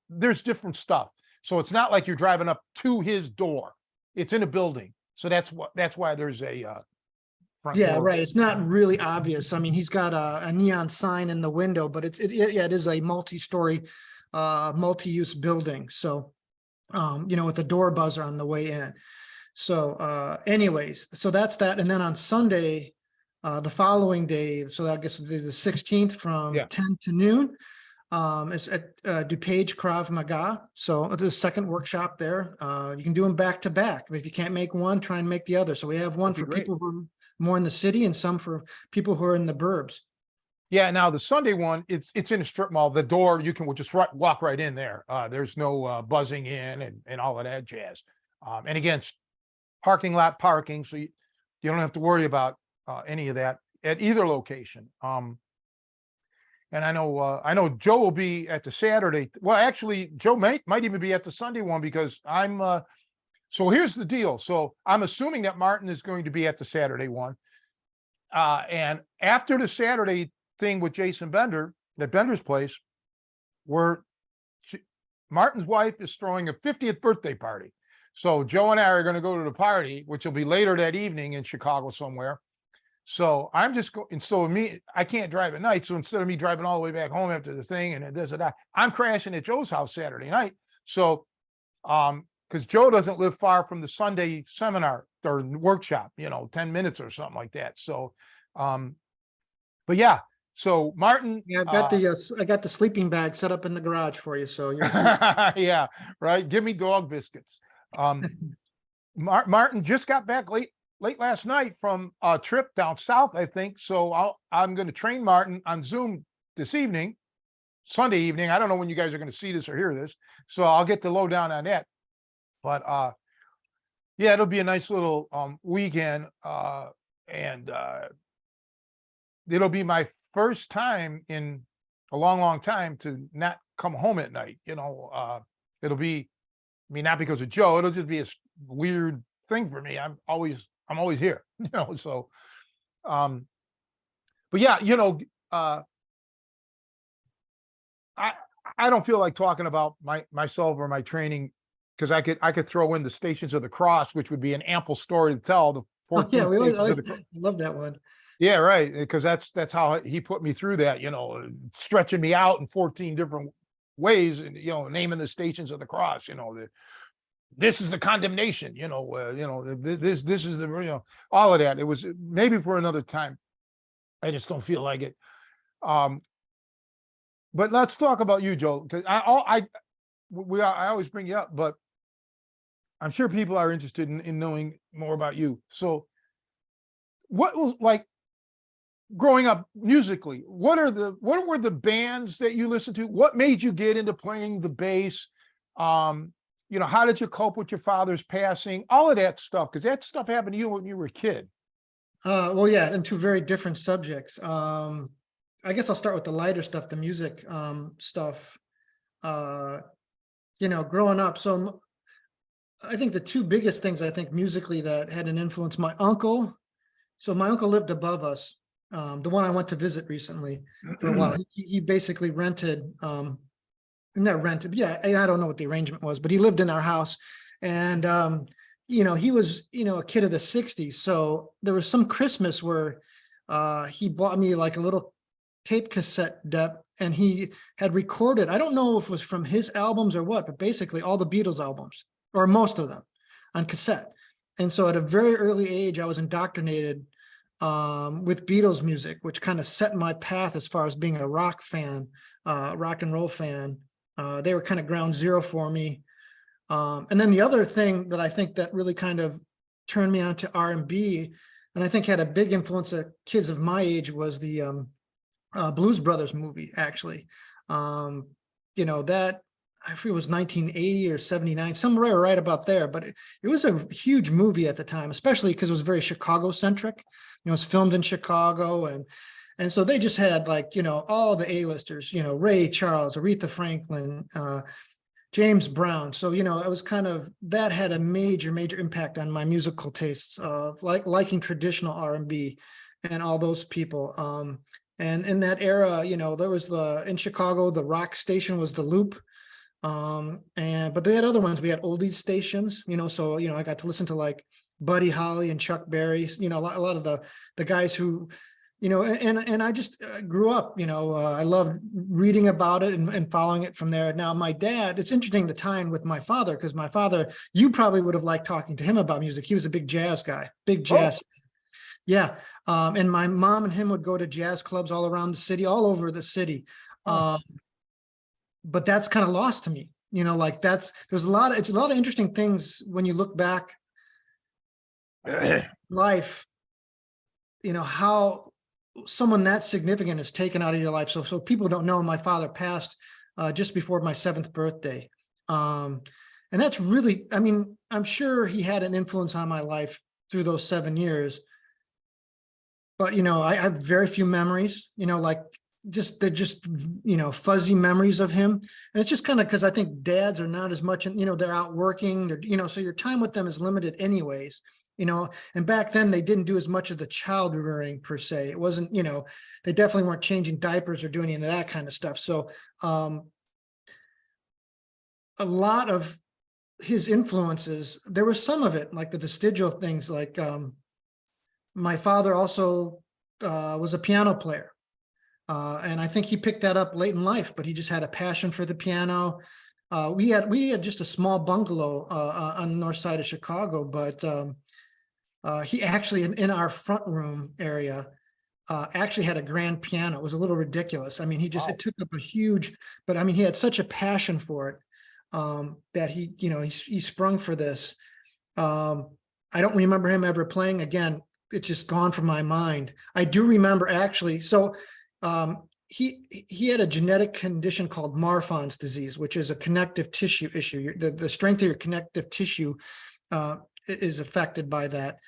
there's different stuff. So it's not like you're driving up to his door. It's in a building. So that's why there's a front door. Right. It's not really obvious. I mean, he's got a neon sign in the window, but it is a multi-story, multi-use building. So with the door buzzer on the way in. So anyways, so that's that. And then on Sunday, the following day, so I guess it'll be the 16th from 10 to noon, it's at DuPage Krav Maga. So it's the second workshop there. You can do them back to back. If you can't make one, try and make the other. So we have one for people who are more in the city and some for people who are in the burbs. Yeah, now the Sunday one, it's in a strip mall. The door, you can just walk right in there. There's no buzzing in and all of that jazz. And again, parking lot parking, so you don't have to worry about any of that at either location. And I know Joe will be at the Saturday. Well, actually, Joe might even be at the Sunday one because so here's the deal. So I'm assuming that Martin is going to be at the Saturday one. And after the Saturday thing with Jason Bender at Bender's place, Martin's wife is throwing a 50th birthday party. So Joe and I are going to go to the party, which will be later that evening in Chicago somewhere. So I'm just going, and so I can't drive at night. So instead of me driving all the way back home after the thing and this and that, I'm crashing at Joe's house Saturday night. So, because Joe doesn't live far from the Sunday seminar or workshop, 10 minutes or something like that. So, but yeah, so Martin, Yeah, I got the sleeping bag set up in the garage for you. So you're yeah, right. Give me dog biscuits. Martin just got back late last night from a trip down south, I think. So I'm going to train Martin on Zoom this evening, Sunday evening. I don't know when you guys are going to see this or hear this, so I'll get the lowdown on that. But yeah, it'll be a nice little weekend, and it'll be my first time in a long time to not come home at night. It'll be, I mean, not because of Joe. It'll just be a weird thing for me. I'm always here, so, but yeah, I don't feel like talking about myself or my training, because I could throw in the Stations of the Cross, which would be an ample story to tell. The 14 yeah, we always Stations of the love that one. Yeah, right. Because that's how he put me through that, stretching me out in 14 different ways, and naming the Stations of the Cross, this is the condemnation, this is the, all of that. It was maybe for another time. I just don't feel like it. But let's talk about you, Joel, because I always bring you up, but I'm sure people are interested in knowing more about you. So what was like growing up musically? What were the bands that you listened to? What made you get into playing the bass? How did you cope with your father's passing? All of that stuff, because that stuff happened to you when you were a kid. Well, yeah, and two very different subjects. I guess I'll start with the lighter stuff, the music stuff. Growing up, so I think the two biggest things I think musically that had an influence, my uncle. So my uncle lived above us, the one I went to visit recently for a while. He basically rented, not rented, yeah, I don't know what the arrangement was, but he lived in our house. And, he was, a kid of the 60s. So there was some Christmas where he bought me like a little tape cassette deck, and he had recorded, I don't know if it was from his albums or what, but basically all the Beatles albums, or most of them, on cassette. And so at a very early age, I was indoctrinated with Beatles music, which kind of set my path as far as being a rock fan, rock and roll fan. They were kind of ground zero for me. And then the other thing that I think that really kind of turned me on to R&B, and I think had a big influence on kids of my age, was the Blues Brothers movie, actually. That, I forget, it was 1980 or 79, somewhere right about there. But it was a huge movie at the time, especially because it was very Chicago centric. It was filmed in Chicago, and so they just had all the A-listers, Ray Charles, Aretha Franklin, James Brown. So, it was kind of, that had a major impact on my musical tastes of liking traditional R&B and all those people. And in that era, there was in Chicago, the rock station was the Loop. But they had other ones. We had oldies stations, so, I got to listen to like Buddy Holly and Chuck Berry, a lot of the guys who, and I just grew up, I loved reading about it and following it from there. Now, my dad, it's interesting the time with my father, because my father, you probably would have liked talking to him about music. He was a big jazz guy, big jazz. Oh. Yeah. And my mom and him would go to jazz clubs all around the city, all over the city. Oh. But that's kind of lost to me, there's it's a lot of interesting things when you look back life, how someone that significant is taken out of your life. So people don't know, my father passed just before my 7th birthday. And that's really, I mean, I'm sure he had an influence on my life through those 7 years. but I have very few memories, like they're just, fuzzy memories of him. And it's just kind of because I think dads are not as much, they're out working, so your time with them is limited anyways, and back then they didn't do as much of the child rearing per se. It wasn't, they definitely weren't changing diapers or doing any of that kind of stuff. So a lot of his influences, there was some of it, like the vestigial things, like my father also was a piano player. And I think he picked that up late in life, but he just had a passion for the piano. We had just a small bungalow on the north side of Chicago, but he actually in our front room area actually had a grand piano. It was a little ridiculous. I mean, it took up a huge, but I mean, he had such a passion for it that he sprung for this. I don't remember him ever playing again. It's just gone from my mind. I do remember actually. So he had a genetic condition called Marfan's disease, which is a connective tissue issue. The strength of your connective tissue is affected by that.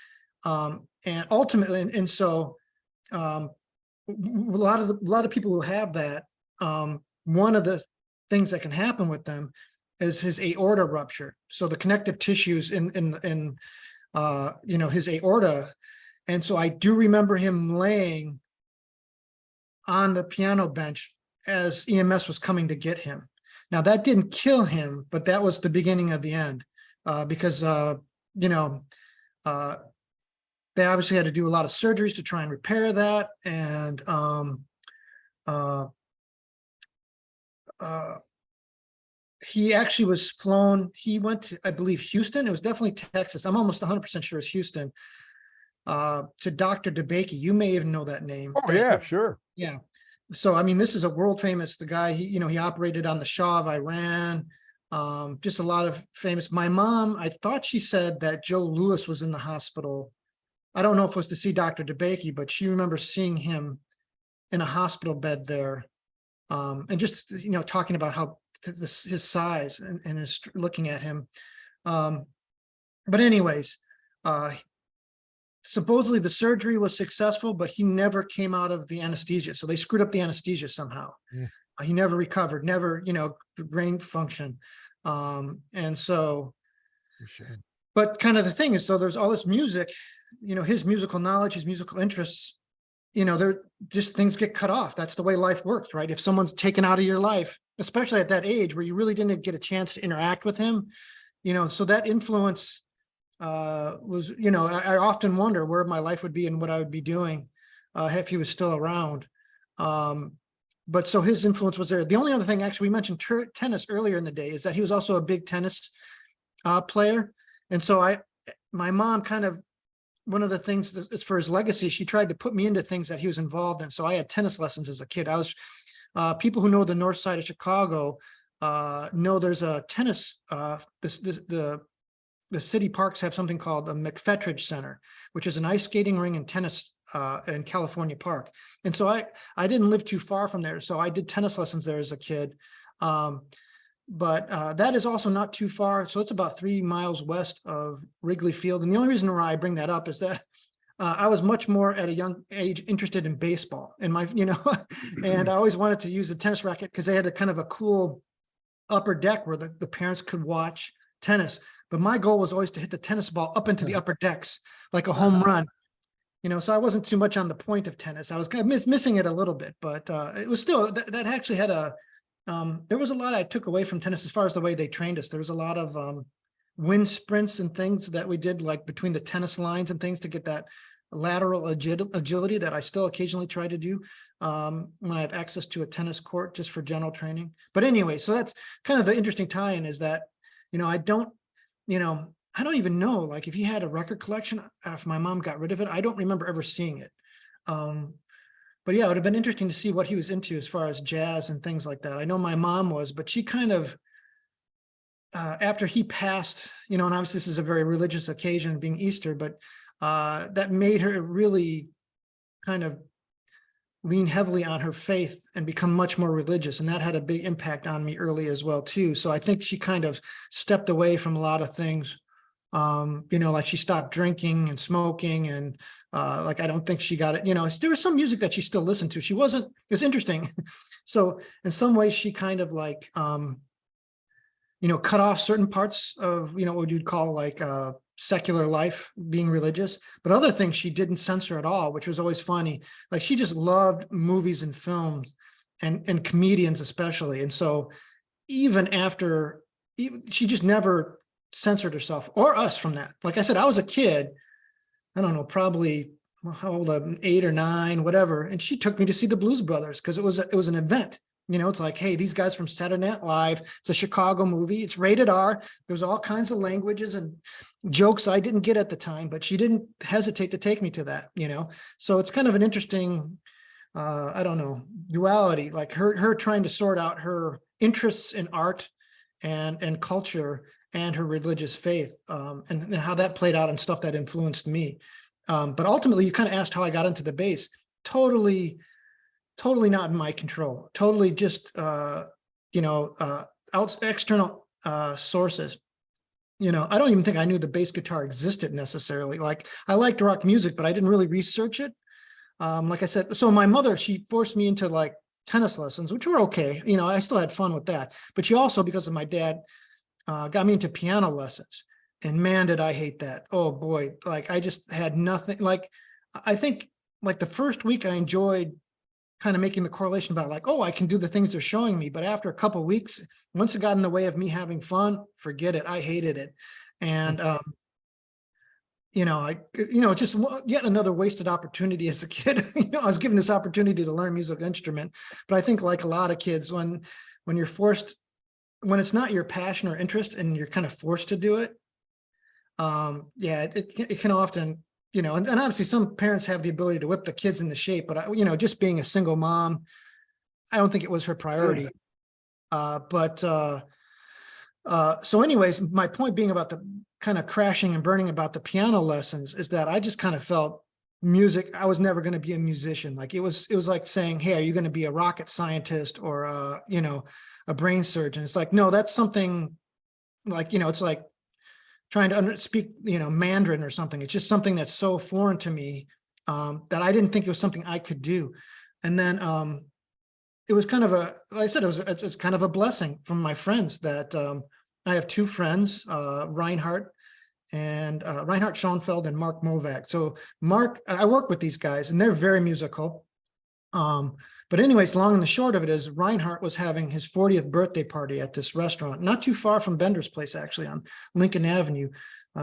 And ultimately, and so a lot of people who have that, one of the things that can happen with them is his aorta rupture. So the connective tissues in his aorta. And so I do remember him laying on the piano bench as EMS was coming to get him. Now that didn't kill him, but that was the beginning of the end, because they obviously had to do a lot of surgeries to try and repair that, and he actually was flown. He went to, I believe, Houston. It was definitely Texas. I'm almost 100% sure it's Houston. To Dr. DeBakey. You may even know that name. Oh yeah, sure. Yeah. So I mean, this is a world famous. The guy, he operated on the Shah of Iran. Just a lot of famous. My mom, I thought she said that Joe Louis was in the hospital. I don't know if it was to see Dr. DeBakey, but she remembers seeing him in a hospital bed there, and just talking about how his size and his looking at him. But anyways, supposedly the surgery was successful, but he never came out of the anesthesia. So they screwed up the anesthesia somehow. Yeah. He never recovered, never, brain function. And so, but kind of the thing is, so there's all this music, his musical knowledge, his musical interests, they're just, things get cut off. That's the way life works, right? If someone's taken out of your life, especially at that age where you really didn't get a chance to interact with him, so that influence was, I often wonder where my life would be and what I would be doing if he was still around. But so his influence was there. The only other thing, actually, we mentioned tennis earlier in the day, is that he was also a big tennis player. And so my mom kind of, one of the things that's for his legacy, she tried to put me into things that he was involved in. So I had tennis lessons as a kid. I was, people who know the north side of Chicago know there's a tennis, the city parks have something called a McFetridge Center, which is an ice skating ring and tennis in California Park. And so I didn't live too far from there. So I did tennis lessons there as a kid. But that is also not too far. So it's about 3 miles west of Wrigley Field. And the only reason why I bring that up is that I was much more at a young age interested in baseball, and and I always wanted to use a tennis racket because they had a kind of a cool upper deck where the parents could watch tennis. But my goal was always to hit the tennis ball up into the upper decks, like a home run, so I wasn't too much on the point of tennis. I was kind of missing it a little bit, but it was still, that actually had there was a lot I took away from tennis as far as the way they trained us. There was a lot of wind sprints and things that we did, like between the tennis lines and things, to get that lateral agility that I still occasionally try to do when I have access to a tennis court just for general training. But anyway, so that's kind of the interesting tie-in, is that, I don't even know, like, if he had a record collection, if my mom got rid of it, I don't remember ever seeing it. But yeah, it would have been interesting to see what he was into as far as jazz and things like that. I know my mom was, but she kind of, after he passed, and obviously this is a very religious occasion, being Easter, but that made her really kind of lean heavily on her faith and become much more religious. And that had a big impact on me early as well, too. So I think she kind of stepped away from a lot of things You know, like she stopped drinking and smoking, and like I don't think she got it. You know, there was some music that she still listened to. She wasn't. It's interesting. So in some ways, she kind of like you know, cut off certain parts of, you know, what you'd call like secular life, being religious, but other things she didn't censor at all, which was always funny. Like she just loved movies and films and comedians especially. And so even after, she just never censored herself or us from that. Like I said, I was a kid, I don't know, probably how old, 8 or 9, whatever. And she took me to see the Blues Brothers because it was an event. You know, it's like, hey, these guys from Saturday Night Live, it's a Chicago movie, it's rated R. There's all kinds of languages and jokes I didn't get at the time, but she didn't hesitate to take me to that, you know? So it's kind of an interesting, I don't know, duality, like her trying to sort out her interests in art and culture and her religious faith, and how that played out and stuff that influenced me. But ultimately, you kind of asked how I got into the bass. Totally not in my control, totally just, you know, external sources. You know, I don't even think I knew the bass guitar existed necessarily. Like I liked rock music, but I didn't really research it. Like I said, so my mother, she forced me into like tennis lessons, which were okay. You know, I still had fun with that. But she also, because of my dad, got me into piano lessons. And man, did I hate that. Oh boy, like I just had nothing. Like I think like the first week I enjoyed kind of making the correlation about like, oh, I can do the things they're showing me. But after a couple of weeks, once it got in the way of me having fun, forget it. I hated it. And, you know, just yet another wasted opportunity as a kid. You know, I was given this opportunity to learn musical instrument, but I think like a lot of kids, when you're forced, when it's not your passion or interest and you're kind of forced to do it, yeah, it can often, you know, and obviously some parents have the ability to whip the kids into shape, but you know, just being a single mom, I don't think it was her priority. So anyways, my point being about the kind of crashing and burning about the piano lessons is that I just kind of felt music, I was never going to be a musician. Like it was like saying, hey, are you going to be a rocket scientist or you know, a brain surgeon? It's like, no, that's something like, you know, it's like trying to speak, you know, Mandarin or something. It's just something that's so foreign to me, that I didn't think it was something I could do. And then it was kind of like I said, it's kind of a blessing from my friends that I have 2 friends, Reinhardt Schoenfeld and Mark Movac. So Mark, I work with these guys and they're very musical. But anyways, long and the short of it is Reinhardt was having his 40th birthday party at this restaurant, not too far from Bender's place, actually, on Lincoln Avenue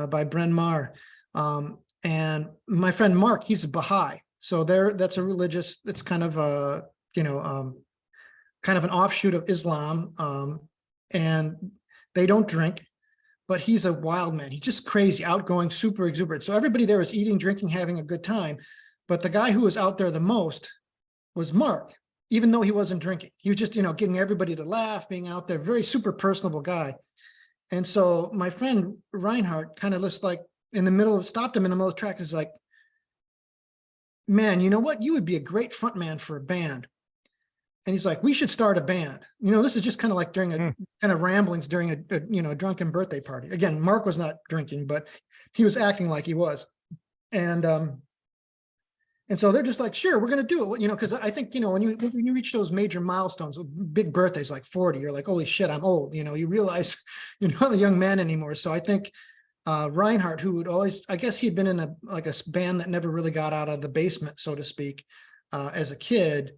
by Bryn Mawr. And my friend Mark, he's a Baha'i. So that's a religious, it's kind of a, you know, kind of an offshoot of Islam. And they don't drink, but he's a wild man. He's just crazy, outgoing, super exuberant. So everybody there was eating, drinking, having a good time. But the guy who was out there the most was Mark, even though he wasn't drinking. He was just, you know, getting everybody to laugh, being out there, very super personable guy. And so my friend Reinhardt kind of just like stopped him in the middle of the track. Is like, man, you know what? You would be a great front man for a band. And he's like, we should start a band. You know, this is just kind of like during a kind of ramblings during a you know, drunken birthday party. Again, Mark was not drinking, but he was acting like he was. And so they're just like, sure, we're going to do it. You know, because I think, you know, when you reach those major milestones, big birthdays like 40, you're like, holy shit, I'm old. You know, you realize you're not a young man anymore. So I think Reinhardt, who would always, I guess he'd been in a band that never really got out of the basement, so to speak, as a kid,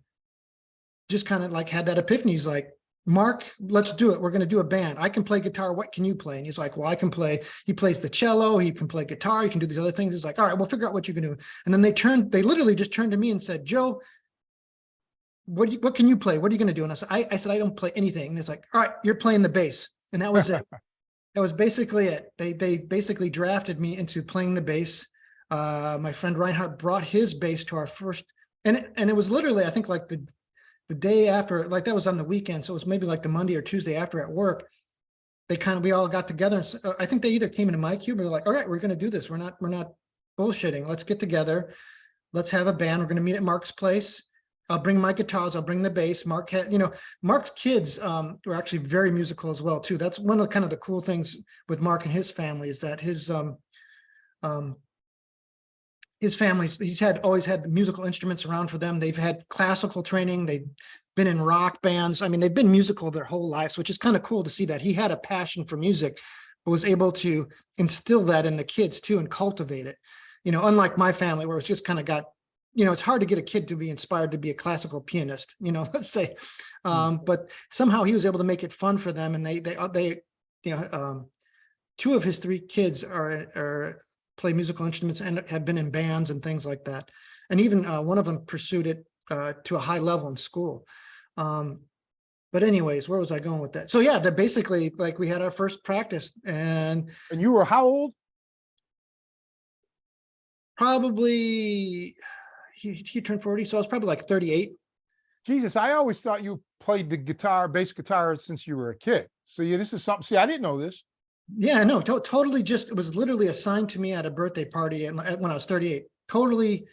just kind of like had that epiphany. He's like, Mark, let's do it. We're going to do a band. I can play guitar. What can you play? And he's like, well, I can play. He plays the cello. He can play guitar. He can do these other things. He's like, all right, we'll figure out what you can do. And then they literally just turned to me and said, Joe, what can you play? What are you going to do? And I said, I don't play anything. And it's like, all right, you're playing the bass. And that was it. That was basically it. They basically drafted me into playing the bass. My friend Reinhardt brought his bass to our first, and it was literally, I think like the day after, like that was on the weekend. So it was maybe like the Monday or Tuesday after at work, we all got together. And I think they either came into my cube or they're like, all right, we're going to do this. We're not bullshitting. Let's get together. Let's have a band. We're going to meet at Mark's place. I'll bring my guitars, I'll bring the bass. Mark had, Mark's kids were actually very musical as well too. That's one of the kind of the cool things with Mark and his family is that his family, he's always had the musical instruments around for them. They've had classical training. They've been in rock bands. I mean, they've been musical their whole lives, which is kind of cool to see that he had a passion for music, but was able to instill that in the kids too and cultivate it. Unlike my family where it's just kind of got, it's hard to get a kid to be inspired to be a classical pianist, let's say, but somehow he was able to make it fun for them. And they two of his three kids are play musical instruments and have been in bands and things like that. And even one of them pursued it to a high level in school. But anyways, where was I going with that? So yeah, that basically like we had our first practice and you were how old? Probably he turned 40. So I was probably like 38. Jesus, I always thought you played the guitar, bass guitar since you were a kid. So yeah, this is something, see, I didn't know this. Yeah, no, totally just, it was literally assigned to me at a birthday party when I was 38. Totally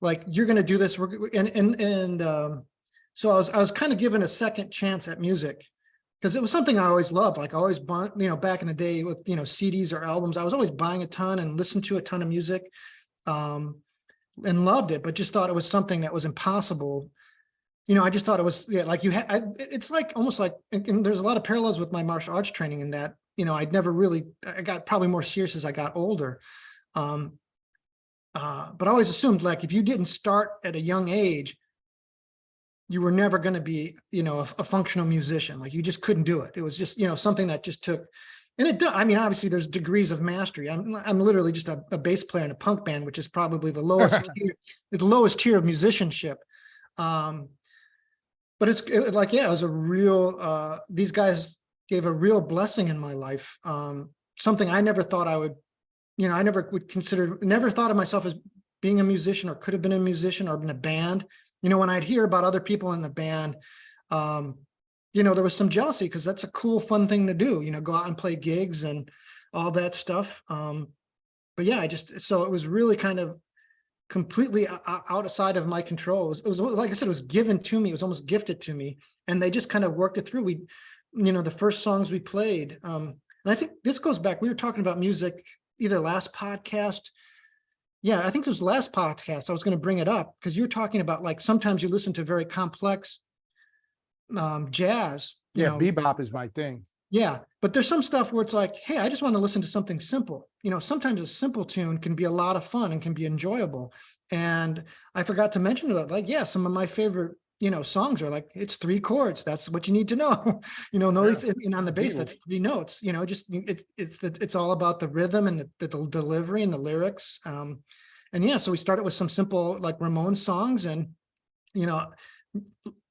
like, you're going to do this. So I was kind of given a second chance at music because it was something I always loved. Like I always bought, back in the day with, CDs or albums, I was always buying a ton and listened to a ton of music and loved it, but just thought it was something that was impossible. I just thought it was, yeah, like it's like almost like, and there's a lot of parallels with my martial arts training in that, I got probably more serious as I got older. But I always assumed like, if you didn't start at a young age, you were never going to be, a functional musician. Like you just couldn't do it. It was just, something that just took, and I mean, obviously there's degrees of mastery. I'm literally just a bass player in a punk band, which is probably the lowest tier of musicianship. But it was a real, these guys gave a real blessing in my life. Something I never thought I would, I never thought of myself as being a musician or could have been a musician or in a band. When I'd hear about other people in the band, there was some jealousy because that's a cool, fun thing to do, go out and play gigs and all that stuff. But yeah, so it was really kind of completely outside of my control. It was like I said, it was given to me. It was almost gifted to me. And they just kind of worked it through. The first songs we played, and I think this goes back, we were talking about music, either last podcast. Yeah, I think it was the last podcast. I was going to bring it up because you're talking about like, sometimes you listen to very complex jazz. Yeah, bebop is my thing. Yeah, but there's some stuff where it's like, hey, I just want to listen to something simple. Sometimes a simple tune can be a lot of fun and can be enjoyable. And I forgot to mention that, like, yeah, some of my favorite, songs are like, it's 3 chords. That's what you need to know. Notice on the bass, that's 3 notes. It's all about the rhythm and the delivery and the lyrics. And yeah, so we started with some simple like Ramones songs, and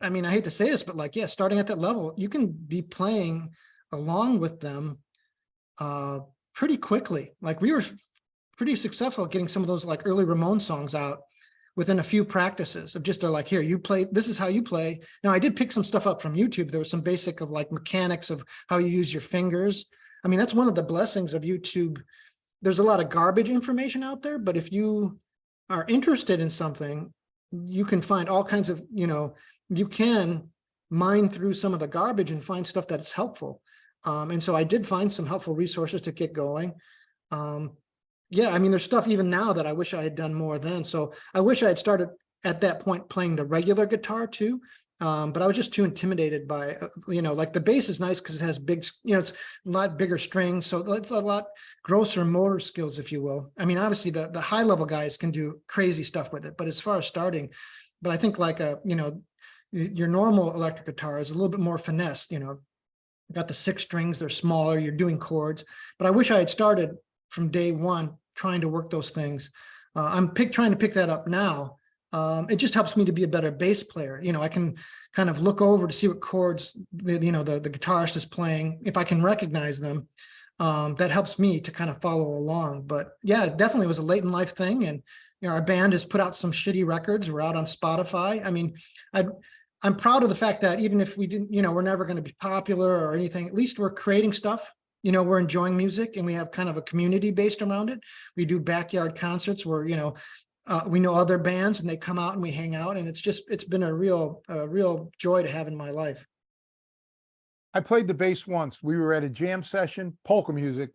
I mean, I hate to say this, but like, yeah, starting at that level, you can be playing along with them pretty quickly. Like we were pretty successful at getting some of those like early Ramones songs out within a few practices of just like, here, you play, this is how you play. Now I did pick some stuff up from YouTube. There was some basic of like mechanics of how you use your fingers. I mean, that's one of the blessings of YouTube. There's a lot of garbage information out there, but if you are interested in something, you can find all kinds of, you can mine through some of the garbage and find stuff that is helpful. And so I did find some helpful resources to get going. Yeah, I mean, there's stuff even now that I wish I had done more then. So I wish I had started at that point playing the regular guitar too. But I was just too intimidated by, like the bass is nice because it has big, it's a lot bigger strings. So it's a lot grosser motor skills, if you will. I mean, obviously the high level guys can do crazy stuff with it, but as far as starting, but I think like your normal electric guitar is a little bit more finesse, got the 6 strings, they're smaller, you're doing chords, but I wish I had started from day one trying to work those things. I'm trying to pick that up now. It just helps me to be a better bass player. I can kind of look over to see what chords the guitarist is playing. If I can recognize them, that helps me to kind of follow along. But yeah, it definitely was a late in life thing. And our band has put out some shitty records. We're out on Spotify. I mean, I'm proud of the fact that even if we didn't, we're never going to be popular or anything, at least we're creating stuff. We're enjoying music and we have kind of a community based around it. We do backyard concerts where, we know other bands and they come out and we hang out, and it's been a real joy to have in my life. I played the bass once. We were at a jam session, polka music,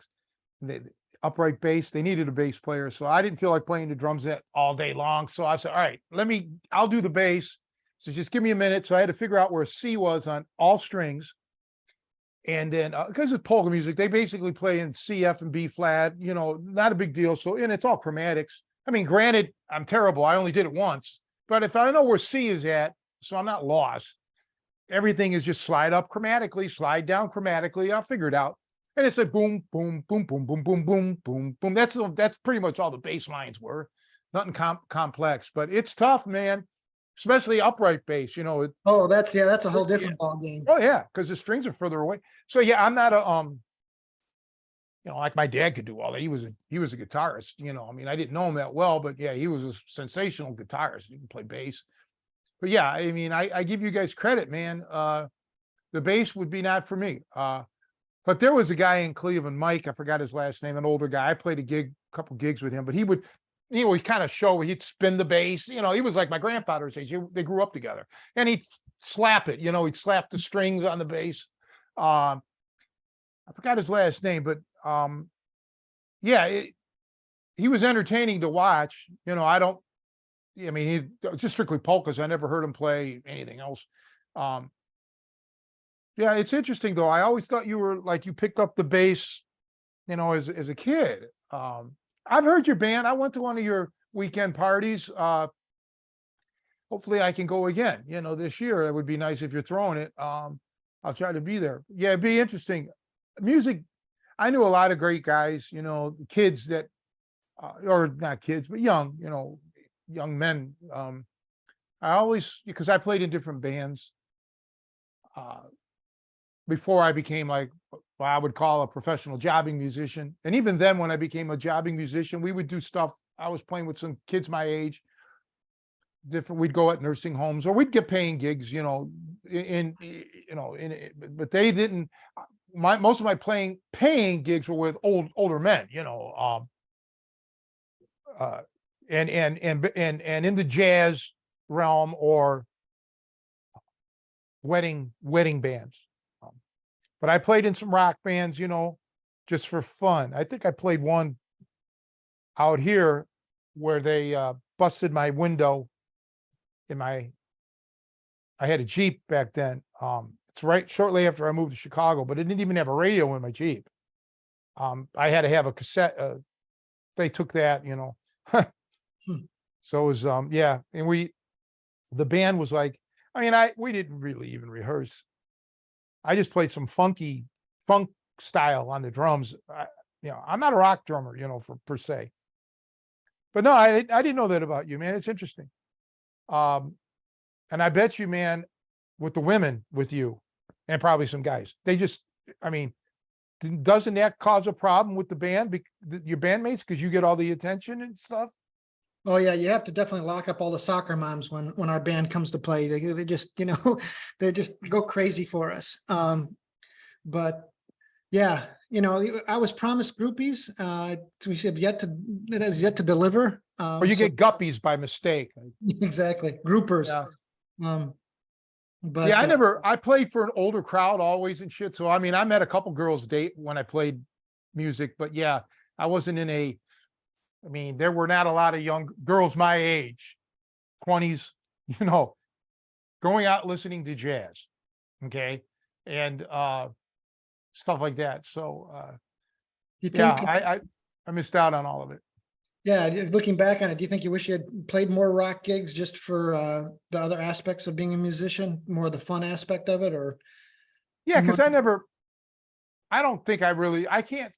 upright bass. They needed a bass player, so I didn't feel like playing the drums that all day long. So I said, "All right, I'll do the bass. So just give me a minute." So I had to figure out where C was on all strings, and then because it's polka music, they basically play in C, F, and B flat. Not a big deal. So and it's all chromatics. I mean, granted, I'm terrible. I only did it once, but if I know where C is at, so I'm not lost. Everything is just slide up chromatically, slide down chromatically. I'll figure it out. And it's like boom, boom, boom, boom, boom, boom, boom, boom, boom. That's pretty much all the bass lines were. Nothing complex, but it's tough, man. Especially upright bass. Oh, that's a whole different ball game. Oh yeah, because the strings are further away. So yeah, I'm not a like my dad could do all that. He was a guitarist. I mean, I didn't know him that well, but yeah, he was a sensational guitarist. He can play bass. But yeah, I mean, I give you guys credit, man. The bass would be not for me. But there was a guy in Cleveland, Mike, I forgot his last name, an older guy. I played a couple gigs with him, but he would, he kind of show, he'd spin the bass. He was like my grandfather's age. They grew up together, and he'd slap it. He'd slap the strings on the bass. I forgot his last name, but yeah, he was entertaining to watch. I mean, he just strictly polkas. I never heard him play anything else. Yeah, it's interesting though. I always thought you were like, you picked up the bass, as a kid. I've heard your band. I went to one of your weekend parties. Hopefully I can go again, this year. It would be nice if you're throwing it. I'll try to be there. Yeah, it'd be interesting. Music, I knew a lot of great guys, kids that, or not kids, but young men. I always, because I played in different bands before I became like what I would call a professional jobbing musician. And even then, when I became a jobbing musician, we would do stuff. I was playing with some kids my age. We'd go at nursing homes, or we'd get paying gigs, but they didn't. Most of my paying gigs were with older men, and in the jazz realm, or wedding bands. But I played in some rock bands, just for fun. I think I played one out here where they busted my window I had a Jeep back then. It's right shortly after I moved to Chicago, but it didn't even have a radio in my Jeep. I had to have a cassette. They took that, So it was, yeah. And the band was like, we didn't really even rehearse. I just played some funk style on the drums. I'm not a rock drummer, per se. But no, I didn't know that about you, man. It's interesting. And I bet you, man, with the women with you, and probably some guys, they just, doesn't that cause a problem with the band, your bandmates, because you get all the attention and stuff? Oh yeah, you have to definitely lock up all the soccer moms when our band comes to play. They just, they just go crazy for us. But yeah, I was promised groupies. We have it has yet to deliver. Or you get guppies by mistake. Exactly, groupers. Yeah. But yeah, I played for an older crowd always and shit. So I met a couple girls date when I played music, but yeah, I wasn't there were not a lot of young girls my age, 20s, going out listening to jazz. Okay. And stuff like that. So you think, I missed out on all of it. Yeah, looking back on it, do you think you wish you had played more rock gigs just for the other aspects of being a musician, more of the fun aspect of it, or? Yeah, because I don't think I can't.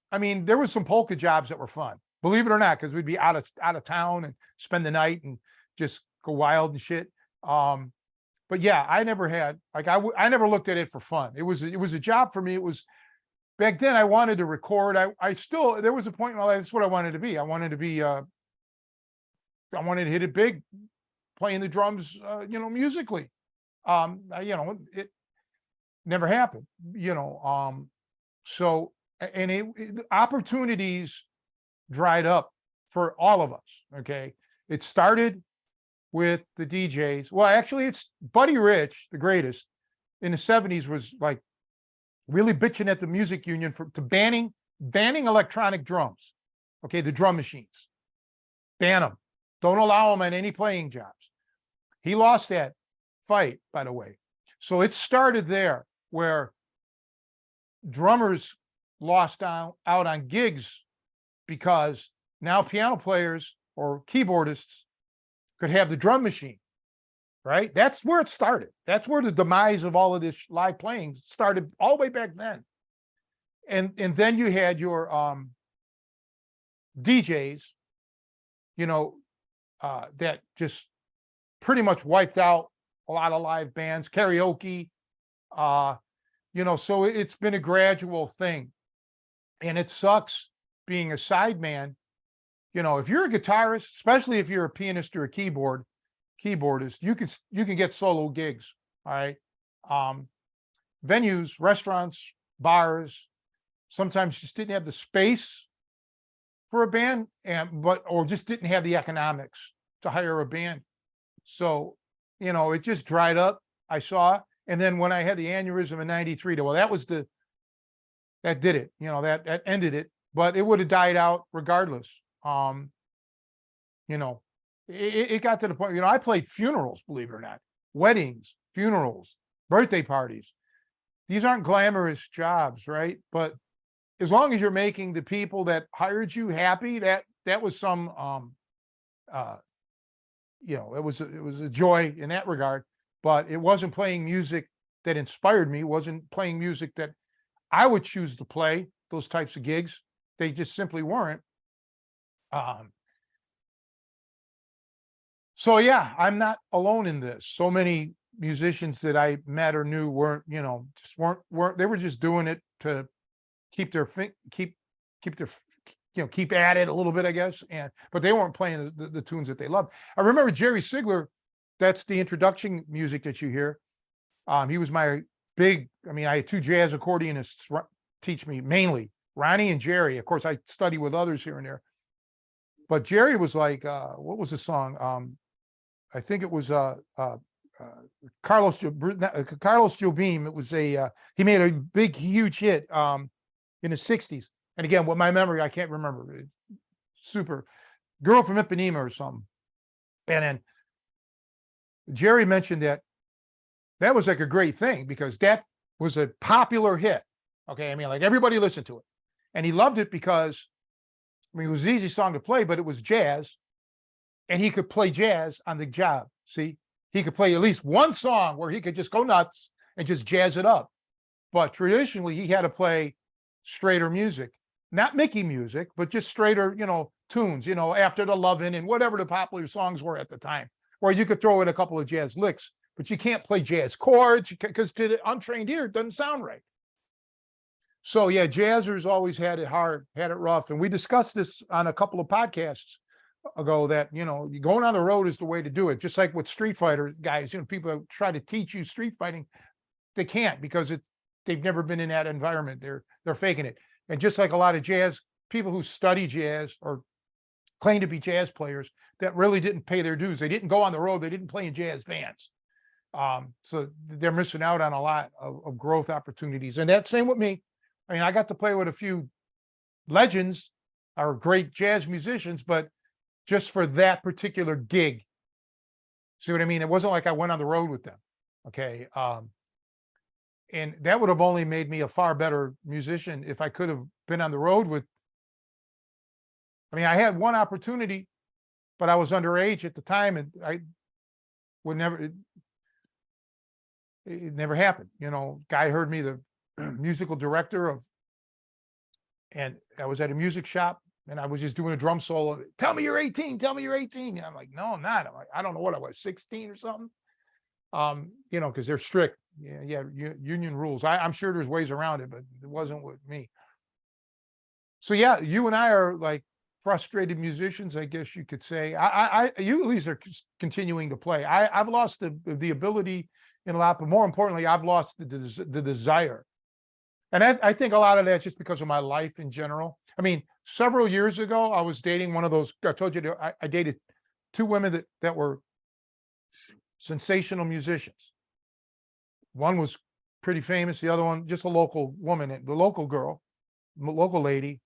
There was some polka jobs that were fun, believe it or not, because we'd be out of town and spend the night and just go wild and shit. But yeah, I never had, I never looked at it for fun. It was a job for me. It was, back then I wanted to record. There was a point in my life, that's what I wanted to be. I wanted to hit it big, playing the drums, musically. It never happened, so, and opportunities dried up for all of us. Okay. It started with the DJs. Well, actually, it's Buddy Rich, the greatest, in the 70s was like really bitching at the music union to banning electronic drums. Okay, the drum machines. Ban them. Don't allow them on any playing jobs. He lost that fight, by the way. So it started there where drummers lost out on gigs because now piano players or keyboardists could have the drum machine, right? That's where it started. That's where the demise of all of this live playing started all the way back then. And then you had your DJs, that just pretty much wiped out a lot of live bands, karaoke, so it's been a gradual thing. And it sucks being a sideman. If you're a guitarist, especially if you're a pianist or a keyboardist, you can get solo gigs. All right. Venues, restaurants, bars, sometimes just didn't have the space for a band or just didn't have the economics to hire a band. So, it just dried up. I saw. And then when I had the aneurysm in 93, well, that did it, that ended it, but it would have died out regardless. It got to the point, I played funerals, believe it or not, weddings, funerals, birthday parties. These aren't glamorous jobs, right? But as long as you're making the people that hired you happy, that was some, it was a joy in that regard. But it wasn't playing music that inspired me. It wasn't playing music that I would choose to play. Those types of gigs, they just simply weren't. So yeah, I'm not alone in this. So many musicians that I met or knew weren't they were just doing it to keep at it a little bit, I guess. But they weren't playing the tunes that they loved. I remember Jerry Sigler. That's the introduction music that you hear. He was my I had two jazz accordionists teach me, mainly Ronnie and Jerry. Of course, I study with others here and there. But Jerry was like, what was the song? I think it was Carlos Jobim. It was he made a big, huge hit in the 60s. And again, with my memory, I can't remember. Super Girl from Ipanema or something. And then Jerry mentioned that was like a great thing because that was a popular hit. Okay. Like everybody listened to it. And he loved it because, it was an easy song to play, but it was jazz. And he could play jazz on the job. See, he could play at least one song where he could just go nuts and just jazz it up. But traditionally, he had to play straighter music, not Mickey music, but just straighter, tunes, After the Lovin' and whatever the popular songs were at the time. Or you could throw in a couple of jazz licks, but you can't play jazz chords because to the untrained ear, it doesn't sound right. So yeah, jazzers always had it hard, had it rough. And we discussed this on a couple of podcasts ago that, going on the road is the way to do it. Just like with Street Fighter guys, people try to teach you street fighting. They can't because they've never been in that environment. They're faking it. And just like a lot of jazz, people who study jazz or claim to be jazz players that really didn't pay their dues. They didn't go on the road. They didn't play in jazz bands. So they're missing out on a lot of growth opportunities. And that's same with me. I got to play with a few legends or great jazz musicians, but just for that particular gig. See what I mean? It wasn't like I went on the road with them. Okay. And that would have only made me a far better musician if I could have been on the road with. I had one opportunity, but I was underage at the time, and I would never. It never happened. Guy heard me, the musical director and I was at a music shop, and I was just doing a drum solo. Tell me you're 18. Tell me you're 18. And I'm like, no, I'm not. I'm like, I don't know what I was, 16 or something. Because they're strict. Yeah, union rules. I'm sure there's ways around it, but it wasn't with me. So yeah, you and I are like frustrated musicians, I guess you could say. You at least are continuing to play. I've lost the ability in a lot, but more importantly, I've lost the desire. And I think a lot of that's just because of my life in general. Several years ago, I was dating one of those, I told you, I dated two women that were sensational musicians. One was pretty famous, the other one just a local woman, the local girl, local lady.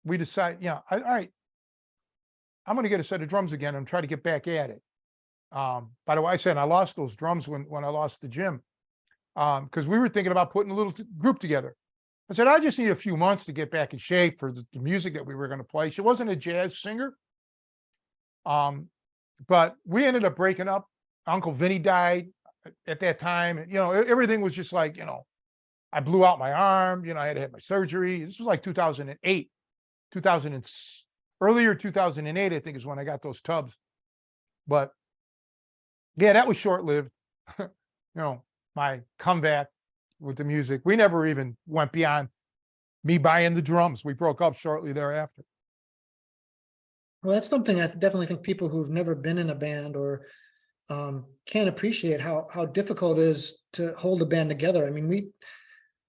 We decided, yeah, all right, I'm going to get a set of drums again and try to get back at it. By the way, I said I lost those drums when I lost the gym, because we were thinking about putting a little group together. I said, I just need a few months to get back in shape for the music that we were going to play. She wasn't a jazz singer. But we ended up breaking up. Uncle Vinny died at that time. And, everything was just like, I blew out my arm, I had to have my surgery. This was like 2008, earlier 2008, I think is when I got those tubs. But yeah, that was short-lived. My comeback with the music. We never even went beyond me buying the drums. We broke up shortly thereafter. Well, that's something I definitely think people who've never been in a band or can't appreciate how difficult it is to hold a band together. I mean,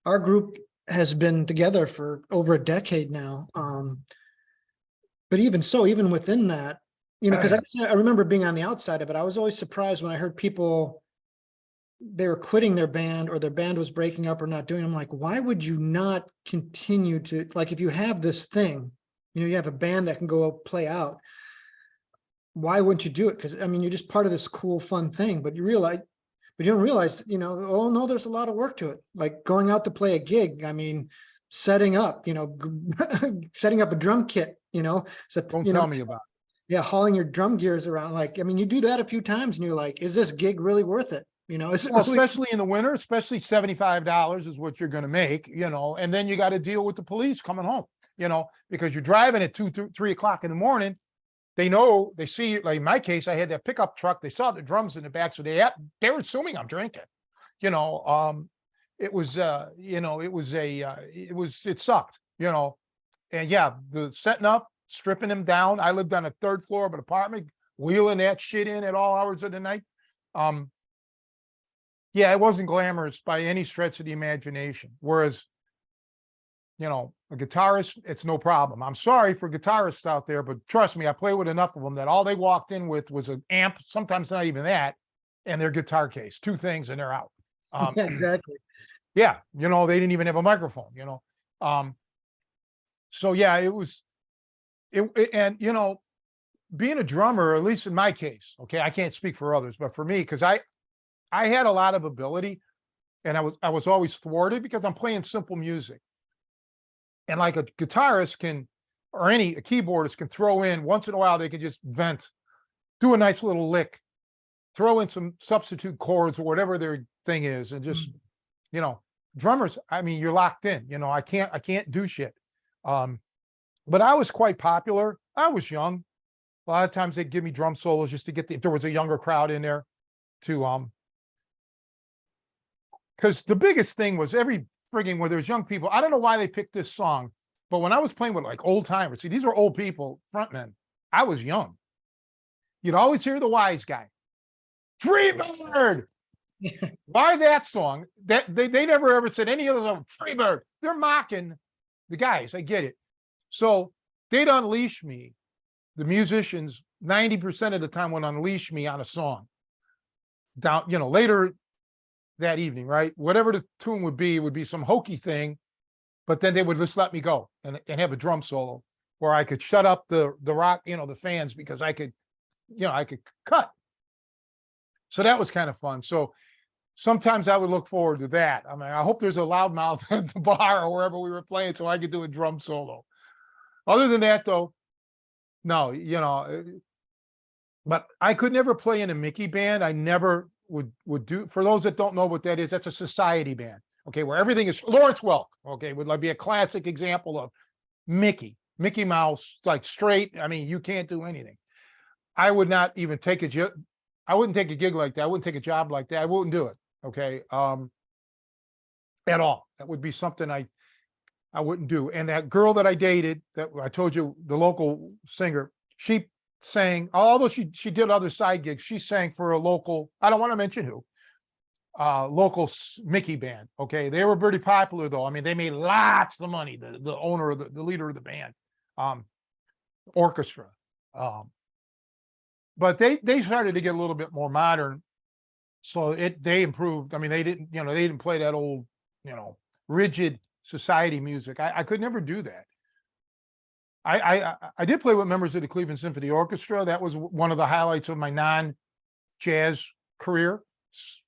our group has been together for over a decade now. But even so, even within that, because I remember being on the outside of it, I was always surprised when I heard people, they were quitting their band or their band was breaking up or not doing. I'm like, why would you not continue to, like, if you have this thing, you have a band that can go play out, why wouldn't you do it? Because I mean, you're just part of this cool, fun thing, but you don't realize, oh no, there's a lot of work to it. Like going out to play a gig. I mean, setting up, setting up a drum kit, so, Don't tell me about it. Yeah, hauling your drum gears around. Like, I mean, you do that a few times and you're like, is this gig really worth it? Is it Well, really? especially in the winter, especially $75 is what you're going to make, and then you got to deal with the police coming home, because you're driving at 3 o'clock in the morning. They know, they see, like in my case, I had that pickup truck. They saw the drums in the back. So they were assuming I'm drinking, it was, it sucked, and yeah, the setting up, stripping them down. I lived on the 3rd floor of an apartment, wheeling that shit in at all hours of the night. Yeah, it wasn't glamorous by any stretch of the imagination. Whereas, a guitarist, it's no problem. I'm sorry for guitarists out there, but trust me, I play with enough of them that all they walked in with was an amp, sometimes not even that, and their guitar case, 2 things, and they're out. Yeah, exactly. Yeah, they didn't even have a microphone, So yeah, and being a drummer, at least in my case, okay, I can't speak for others, but for me, because I had a lot of ability, and I was always thwarted because I'm playing simple music. And like a guitarist can, or a keyboardist can throw in once in a while, they can just vent, do a nice little lick, throw in some substitute chords or whatever their thing is, and just, drummers, I mean, you're locked in, I can't do shit. But I was quite popular. I was young. A lot of times they'd give me drum solos just to get if there was a younger crowd in there to, because the biggest thing was every frigging where there's young people. I don't know why they picked this song, but when I was playing with like old timers, see, these are old people, frontmen. I was young. You'd always hear the wise guy, Freebird. Why that song? That they never ever said any other song, Freebird. They're mocking the guys. I get it. So they'd unleash me. The musicians 90% of the time would unleash me on a song. Down, later that evening, right? Whatever the tune would be some hokey thing, but then they would just let me go and have a drum solo where I could shut up the rock, the fans, because I could cut. So that was kind of fun. So sometimes I would look forward to that. I mean, I hope there's a loudmouth at the bar or wherever we were playing so I could do a drum solo. Other than that, though, no, but I could never play in a Mickey band. I never would do. For those that don't know what that is, that's a society band, okay, where everything is Lawrence Welk, okay, would like be a classic example of Mickey Mouse, like straight. I mean, you can't do anything. I would not even take I wouldn't take a gig like that. I wouldn't take a job like that. I wouldn't do it, okay, at all. That would be something I wouldn't do. And that girl that I dated, that I told you, the local singer, she sang, although she did other side gigs, she sang for a local, I don't want to mention who, local Mickey band. Okay. They were pretty popular though. I mean, they made lots of money, the owner of the leader of the band, orchestra. but they started to get a little bit more modern. So they improved. I mean, they didn't play that old, rigid society music. I could never do that. I did play with members of the Cleveland Symphony Orchestra. That was one of the highlights of my non-jazz career.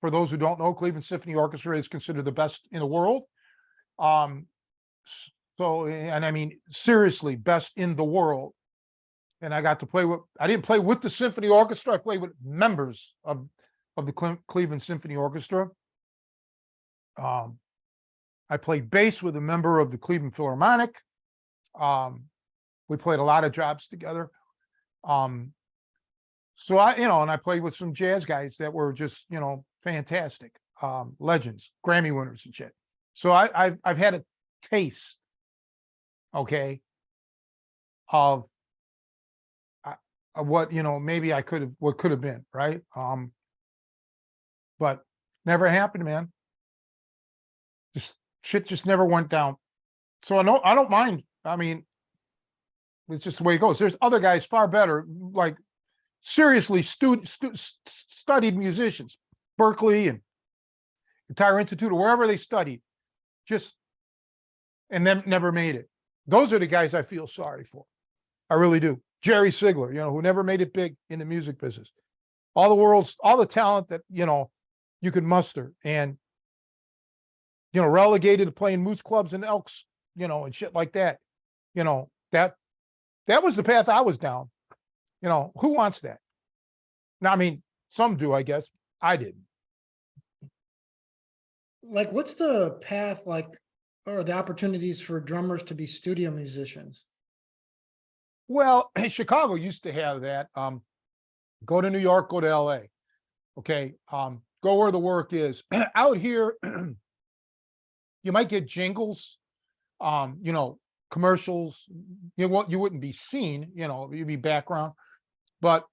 For those who don't know, Cleveland Symphony Orchestra is considered the best in the world. So, and I mean, seriously, best in the world. And I got to play with, I didn't play with the symphony orchestra. I played with members of the Cleveland Symphony Orchestra. I played bass with a member of the Cleveland Philharmonic. We played a lot of jobs together. So and I played with some jazz guys that were just, fantastic, legends, Grammy winners and shit. So I've had a taste, okay, of what, maybe what could have been, right? But never happened, man. Shit just never went down. So I don't mind. I mean, it's just the way it goes. There's other guys far better, like seriously studied musicians, Berkeley and Guitar Institute or wherever they studied, and then never made it. Those are the guys I feel sorry for. I really do. Jerry Sigler, who never made it big in the music business. All the talent that, you could muster, and, relegated to playing moose clubs and Elks, and shit like that. That was the path I was down. Who wants that? Now, I mean, some do, I guess. I didn't. Like, what's the path like, or the opportunities for drummers to be studio musicians? Well, Chicago used to have that. Go to New York, go to LA. Okay. Go where the work is. Out here, you might get jingles, commercials. You wouldn't be seen, you'd be background. But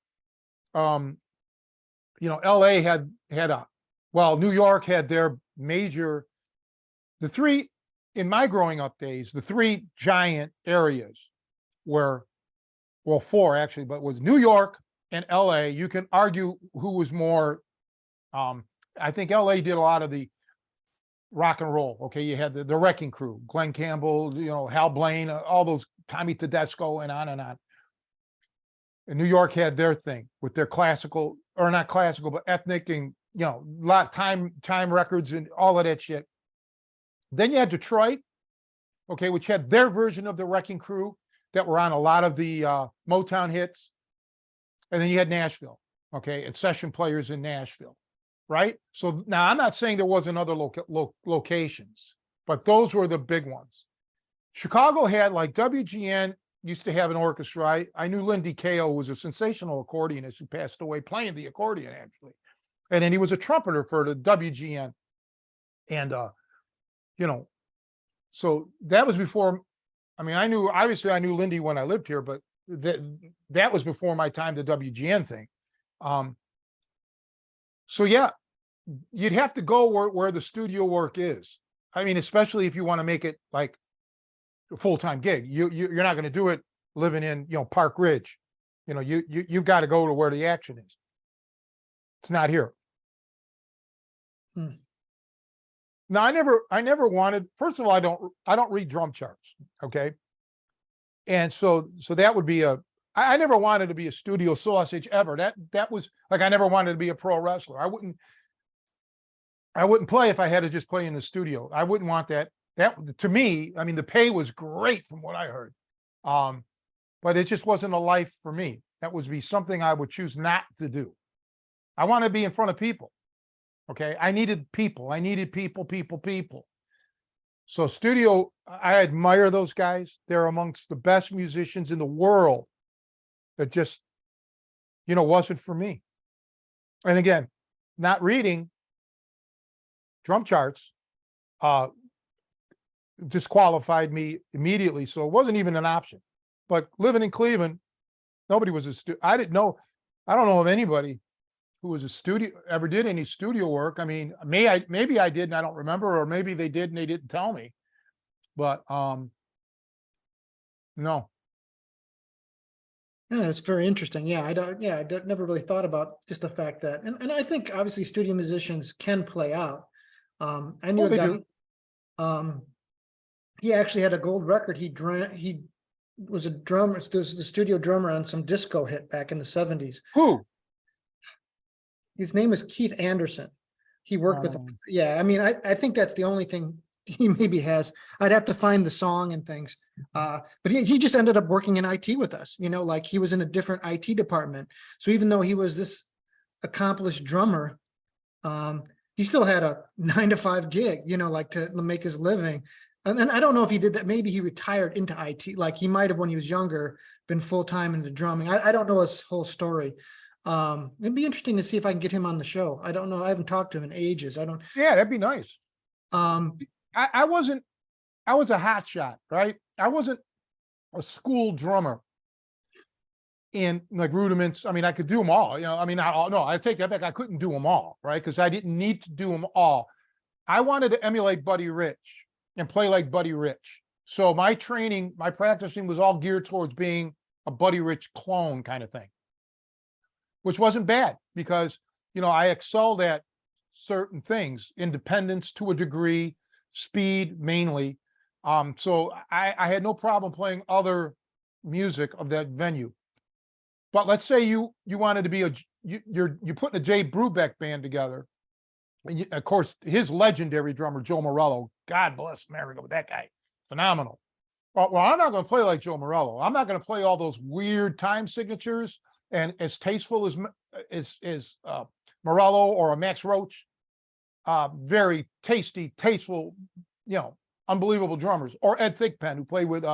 LA had New York had their major, in my growing up days, the three giant areas were, well, four actually, but was New York and LA. You can argue who was more, I think LA did a lot of the rock and roll. Okay, you had the Wrecking Crew, Glenn Campbell, Hal Blaine, all those, Tommy Tedesco, and on and on. And New York had their thing with their classical, or not classical, but ethnic, and a lot time records and all of that shit. Then you had Detroit, okay, which had their version of the Wrecking Crew that were on a lot of the Motown hits. And then you had Nashville, okay, and session players in Nashville, right? So now I'm not saying there wasn't other locations, but those were the big ones. Chicago had, like, WGN used to have an orchestra. I knew Lindy Kao was a sensational accordionist who passed away playing the accordion, actually. And then he was a trumpeter for the WGN. And, so that was before, I mean, I knew Lindy when I lived here, but that was before my time, the WGN thing. So yeah, you'd have to go where the studio work is. I mean, especially if you want to make it like a full-time gig. You're not going to do it living in, Park Ridge. You've got to go to where the action is. It's not here. Now, I never wanted, first of all, I don't read drum charts. Okay. And so that would be I never wanted to be a studio sausage ever. That was like, I never wanted to be a pro wrestler. I wouldn't play if I had to just play in the studio. I wouldn't want that. That, to me, I mean, the pay was great from what I heard. But it just wasn't a life for me. That would be something I would choose not to do. I want to be in front of people. Okay. I needed people. People. So studio, I admire those guys. They're amongst the best musicians in the world. That just, wasn't for me. And again, not reading drum charts disqualified me immediately. So it wasn't even an option. But living in Cleveland, nobody was I don't know of anybody who was ever did any studio work. I mean, maybe I did and I don't remember, or maybe they did and they didn't tell me. But no. Yeah, that's very interesting. Yeah, never really thought about just the fact that, and I think obviously studio musicians can play out. I knew Oh, a they guy, do. um, he actually had a gold record. He was a drummer, the studio drummer on some disco hit back in the 70s. Who? His name is Keith Anderson. He worked with, Um, yeah, I mean, I think that's the only thing he maybe has. I'd have to find the song and things. But he just ended up working in IT with us, you know, like he was in a different IT department. So even though he was this accomplished drummer, he still had a 9 to 5 gig, you know, like to make his living. And I don't know if he did that. Maybe he retired into IT. Like he might have, when he was younger, been full-time into drumming. I don't know his whole story. It'd be interesting to see if I can get him on the show. I don't know. I haven't talked to him in ages. I don't, yeah, that'd be nice. um, I wasn't, I was a hot shot, right? I wasn't a school drummer in like rudiments. I mean, I could do them all, you know, I mean, not all, no, I take that back. I couldn't do them all, right? Because I didn't need to do them all. I wanted to emulate Buddy Rich and play like Buddy Rich. So my training, my practicing was all geared towards being a Buddy Rich clone kind of thing, which wasn't bad because, you know, I excelled at certain things, independence to a degree, speed mainly. So I had no problem playing other music of that venue. But let's say you wanted to be you're putting a Jay Brubeck band together. And you, of course, his legendary drummer, Joe Morello, God bless America, but that guy, phenomenal. Well, I'm not going to play like Joe Morello. I'm not going to play all those weird time signatures and as tasteful as Morello or a Max Roach. Very tasty, tasteful, you know, unbelievable drummers. Or Ed Thigpen, who played with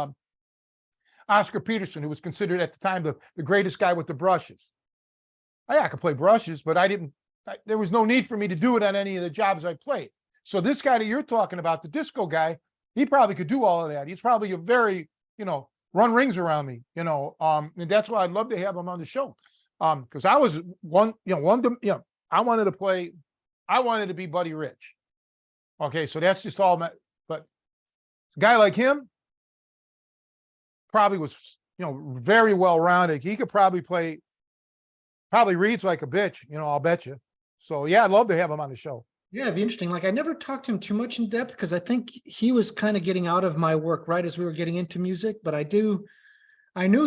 Oscar Peterson, who was considered at the time the greatest guy with the brushes. I could play brushes, but there was no need for me to do it on any of the jobs I played. So this guy that you're talking about, the disco guy, he probably could do all of that. He's probably a very, you know, run rings around me, you know, and that's why I'd love to have him on the show. Because I was I wanted to play, I wanted to be Buddy Rich. Okay, so that's just all but a guy like him probably was, you know, very well rounded. He could probably reads like a bitch, you know, I'll bet you. So yeah, I'd love to have him on the show. yeah, it'd be interesting. Like I never talked to him too much in depth because I think he was kind of getting out of my work right as we were getting into music. But I knew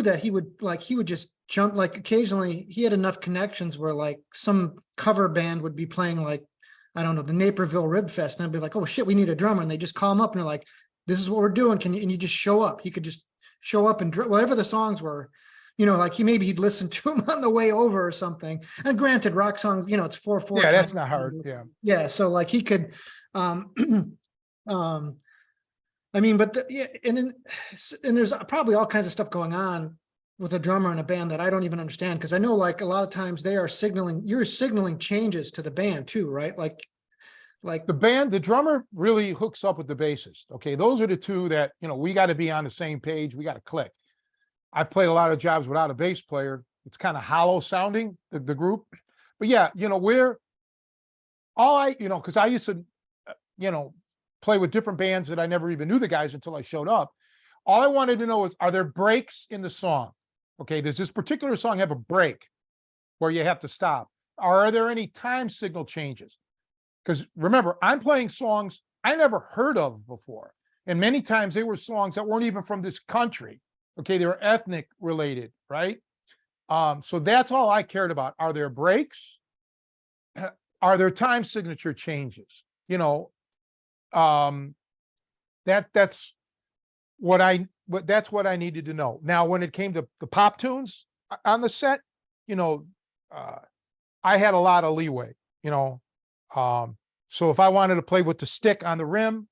that he would just jump, like occasionally he had enough connections where like some cover band would be playing like, I don't know, the Naperville Rib Fest. And I'd be like, oh shit, we need a drummer. And they just call him up and they're like, this is what we're doing. And you just show up. He could just show up and whatever the songs were, you know, like he'd listen to him on the way over or something. And granted, rock songs, you know, it's 4/4. Yeah, that's not hard. Yeah. Yeah. So like he could, I mean, but yeah, and there's probably all kinds of stuff going on with a drummer in a band that I don't even understand because I know like a lot of times you're signaling changes to the band too, right? Like The drummer really hooks up with the bassist. Okay, those are the two that, you know, we got to be on the same page. We got to click. I've played a lot of jobs without a bass player. It's kind of hollow sounding, the group. But yeah, you know, because I used to, you know, play with different bands that I never even knew the guys until I showed up. All I wanted to know is, are there breaks in the song? Okay, does this particular song have a break where you have to stop? Are there any time signal changes? Because remember, I'm playing songs I never heard of before. And many times they were songs that weren't even from this country. Okay, they were ethnic related, right? So that's all I cared about. Are there breaks? Are there time signature changes? You know, that's what I needed to know. Now, when it came to the pop tunes on the set, you know, I had a lot of leeway, you know. So if I wanted to play with the stick on the rim,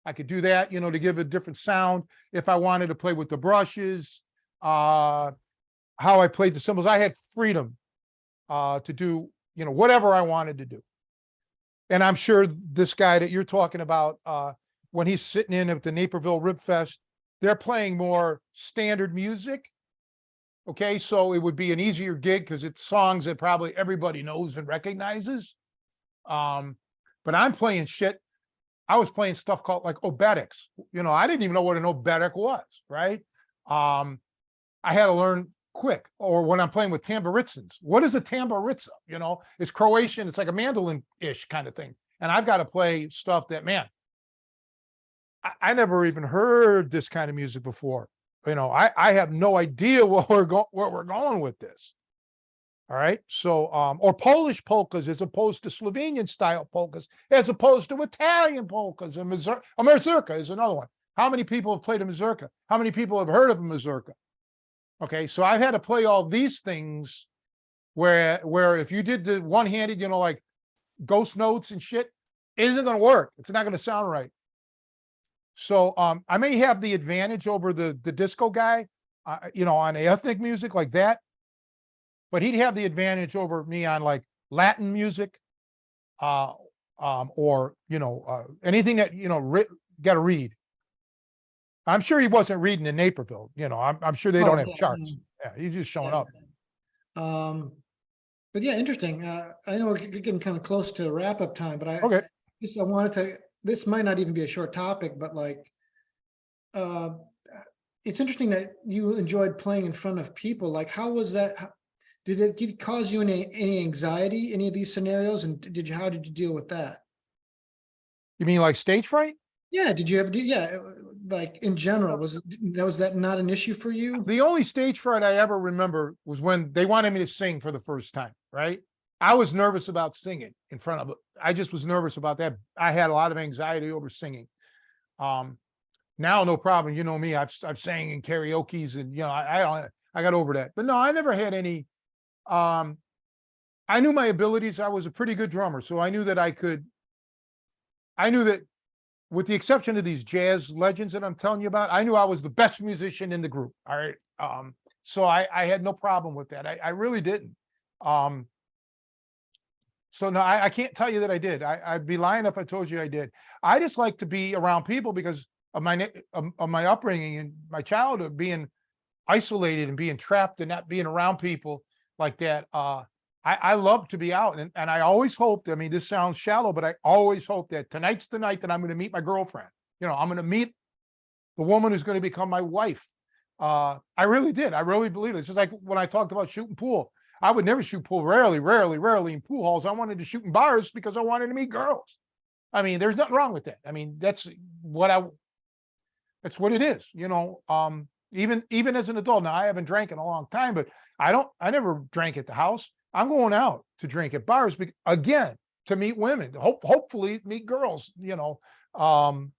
I could do that, you know, to give a different sound. If I wanted to play with the brushes, how I played the cymbals, I had freedom to do, you know, whatever I wanted to do. And I'm sure this guy that you're talking about, when he's sitting in at the Naperville Rib Fest, they're playing more standard music. Okay, so it would be an easier gig because it's songs that probably everybody knows and recognizes. But I'm playing shit. I was playing stuff called like obetics. You know, I didn't even know what an obetic was, right? I had to learn quick. Or when I'm playing with tamburitsins, what is a tamburitsa? You know, it's Croatian. It's like a mandolin-ish kind of thing. And I've got to play stuff that, man, I never even heard this kind of music before. You know, I have no idea where we're going with this. All right. So, or Polish polkas as opposed to Slovenian style polkas, as opposed to Italian polkas, and a mazurka is another one. How many people have played a mazurka? How many people have heard of a mazurka? Okay. So I've had to play all these things where if you did the one-handed, you know, like ghost notes and shit, it isn't going to work. It's not going to sound right. So, I may have the advantage over the disco guy, you know, on ethnic music like that. But he'd have the advantage over me on like Latin music, or, you know, anything that, you know, got to read. I'm sure he wasn't reading in Naperville. You know, I'm sure they don't have charts. Yeah, he's just showing up. But yeah, interesting. I know we're getting kind of close to wrap up time, but I wanted to. This might not even be a short topic, but like, it's interesting that you enjoyed playing in front of people. Like, how was that? Did it cause you any anxiety, any of these scenarios? And how did you deal with that? You mean like stage fright? Yeah. Did you ever do, yeah, like in general, was that not an issue for you? The only stage fright I ever remember was when they wanted me to sing for the first time, right? I was nervous about singing in front of, I just was nervous about that. I had a lot of anxiety over singing. Now, no problem. You know me, I've sang in karaoke's and, you know, I got over that, but no, I never had any. I knew my abilities. I was a pretty good drummer. So I knew that with the exception of these jazz legends that I'm telling you about, I knew I was the best musician in the group. All right. So I had no problem with that. I really didn't. So no, I can't tell you that I did. I'd be lying if I told you I did. I just like to be around people because of my upbringing and my childhood, being isolated and being trapped and not being around people like that. I love to be out, and I always hoped, I mean, this sounds shallow, but I always hope that tonight's the night that I'm going to meet my girlfriend. You know, I'm going to meet the woman who's going to become my wife. I really did. I really believe it. It's just like when I talked about shooting pool. I would never shoot pool, rarely in pool halls. I wanted to shoot in bars because I wanted to meet girls. I mean, there's nothing wrong with that. I mean, that's what it is, you know. Even as an adult. Now, I haven't drank in a long time, but I never drank at the house. I'm going out to drink at bars, again, to meet women, hopefully meet girls, you know. No,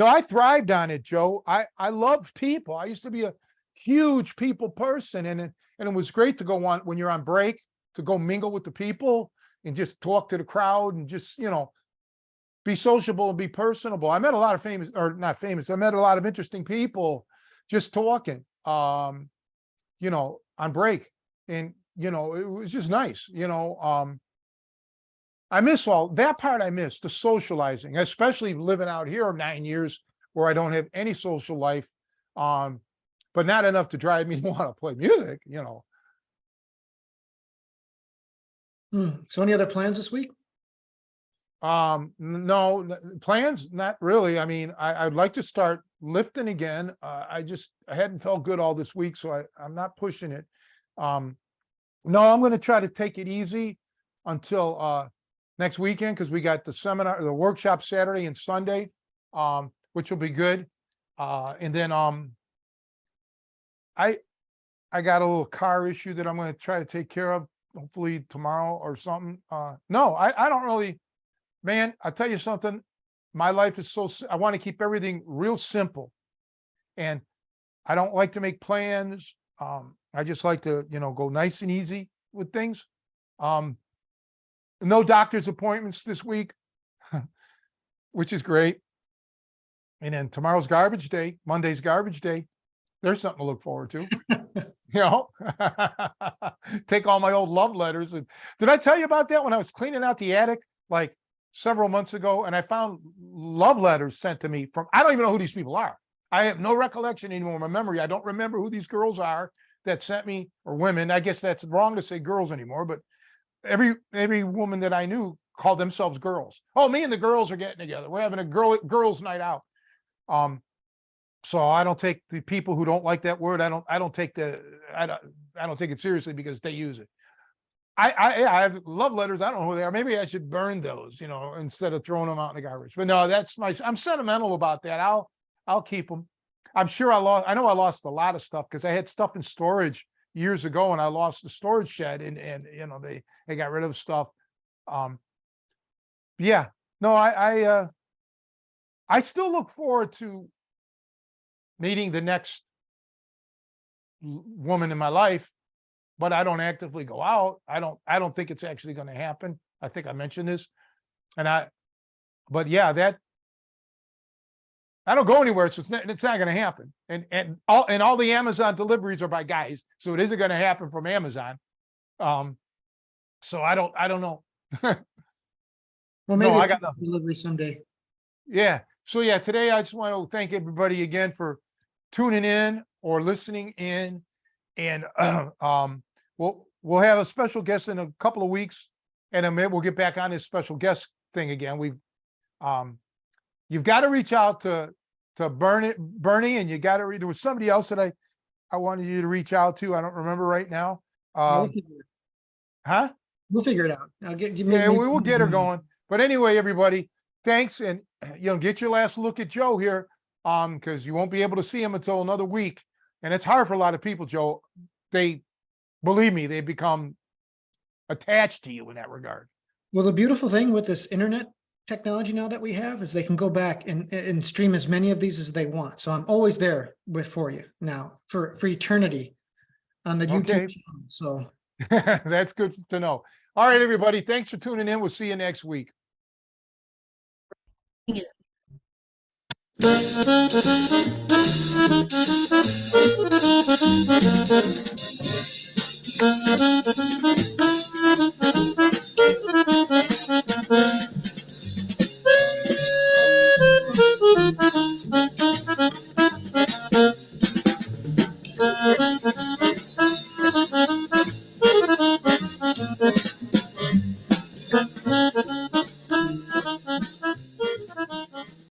I thrived on it, Joe. I love people. I used to be a huge people person, and it was great to go on when you're on break, to go mingle with the people and just talk to the crowd and just, you know, be sociable and be personable. I met a lot of I met a lot of interesting people just talking, you know, on break. And, you know, it was just nice, you know. I miss all that part. I miss the socializing, especially living out here 9 years where I don't have any social life. But not enough to drive me to want to play music, you know. So any other plans this week? No plans, not really. I mean, I'd like to start lifting again. I hadn't felt good all this week, so I'm not pushing it. No, I'm going to try to take it easy until next weekend, because we got the workshop Saturday and Sunday, which will be good. And then I got a little car issue that I'm going to try to take care of, hopefully tomorrow or something. No, I don't really, man, I'll tell you something. My life is I want to keep everything real simple, and I don't like to make plans. I just like to, you know, go nice and easy with things. No doctor's appointments this week, which is great. And then tomorrow's garbage day, Monday's garbage day. There's something to look forward to. You know, take all my old love letters. And did I tell you about that when I was cleaning out the attic like several months ago, and I found love letters sent to me from, I don't even know who these people are. I have no recollection anymore in my memory. I don't remember who these girls are that sent me, or women. I guess that's wrong to say girls anymore, but every woman that I knew called themselves girls. Oh, me and the girls are getting together. We're having a girls night out. So I don't take the people who don't like that word. I don't take it seriously because they use it. Yeah, I have love letters. I don't know who they are. Maybe I should burn those, instead of throwing them out in the garbage. But no, I'm sentimental about that. I'll keep them. I'm sure I know I lost a lot of stuff because I had stuff in storage years ago and I lost the storage shed and they got rid of stuff. Yeah, no, I still look forward to meeting the next woman in my life, but I don't actively go out. I don't think it's actually going to happen. I think I mentioned this, but yeah, I don't go anywhere, so it's not going to happen. And all the Amazon deliveries are by guys, so it isn't going to happen from Amazon. So I don't know. Well, maybe I got delivery someday. Yeah. So yeah, today I just want to thank everybody again for tuning in or listening in, and we'll have a special guest in a couple of weeks, and then maybe we'll get back on this special guest thing again. You've got to reach out to Bernie, and you got to there was somebody else that I wanted you to reach out to. I don't remember right now. Huh? We'll figure it out. Yeah, we will get her going. But anyway, everybody, thanks, and get your last look at Joe here, because you won't be able to see him until another week, and it's hard for a lot of people, Joe. Believe me, they become attached to you in that regard. Well, the beautiful thing with this internet technology now that we have is they can go back and stream as many of these as they want. So I'm always there for you now for eternity on the YouTube channel. So that's good to know. All right, everybody, thanks for tuning in. We'll see you next week. Yeah.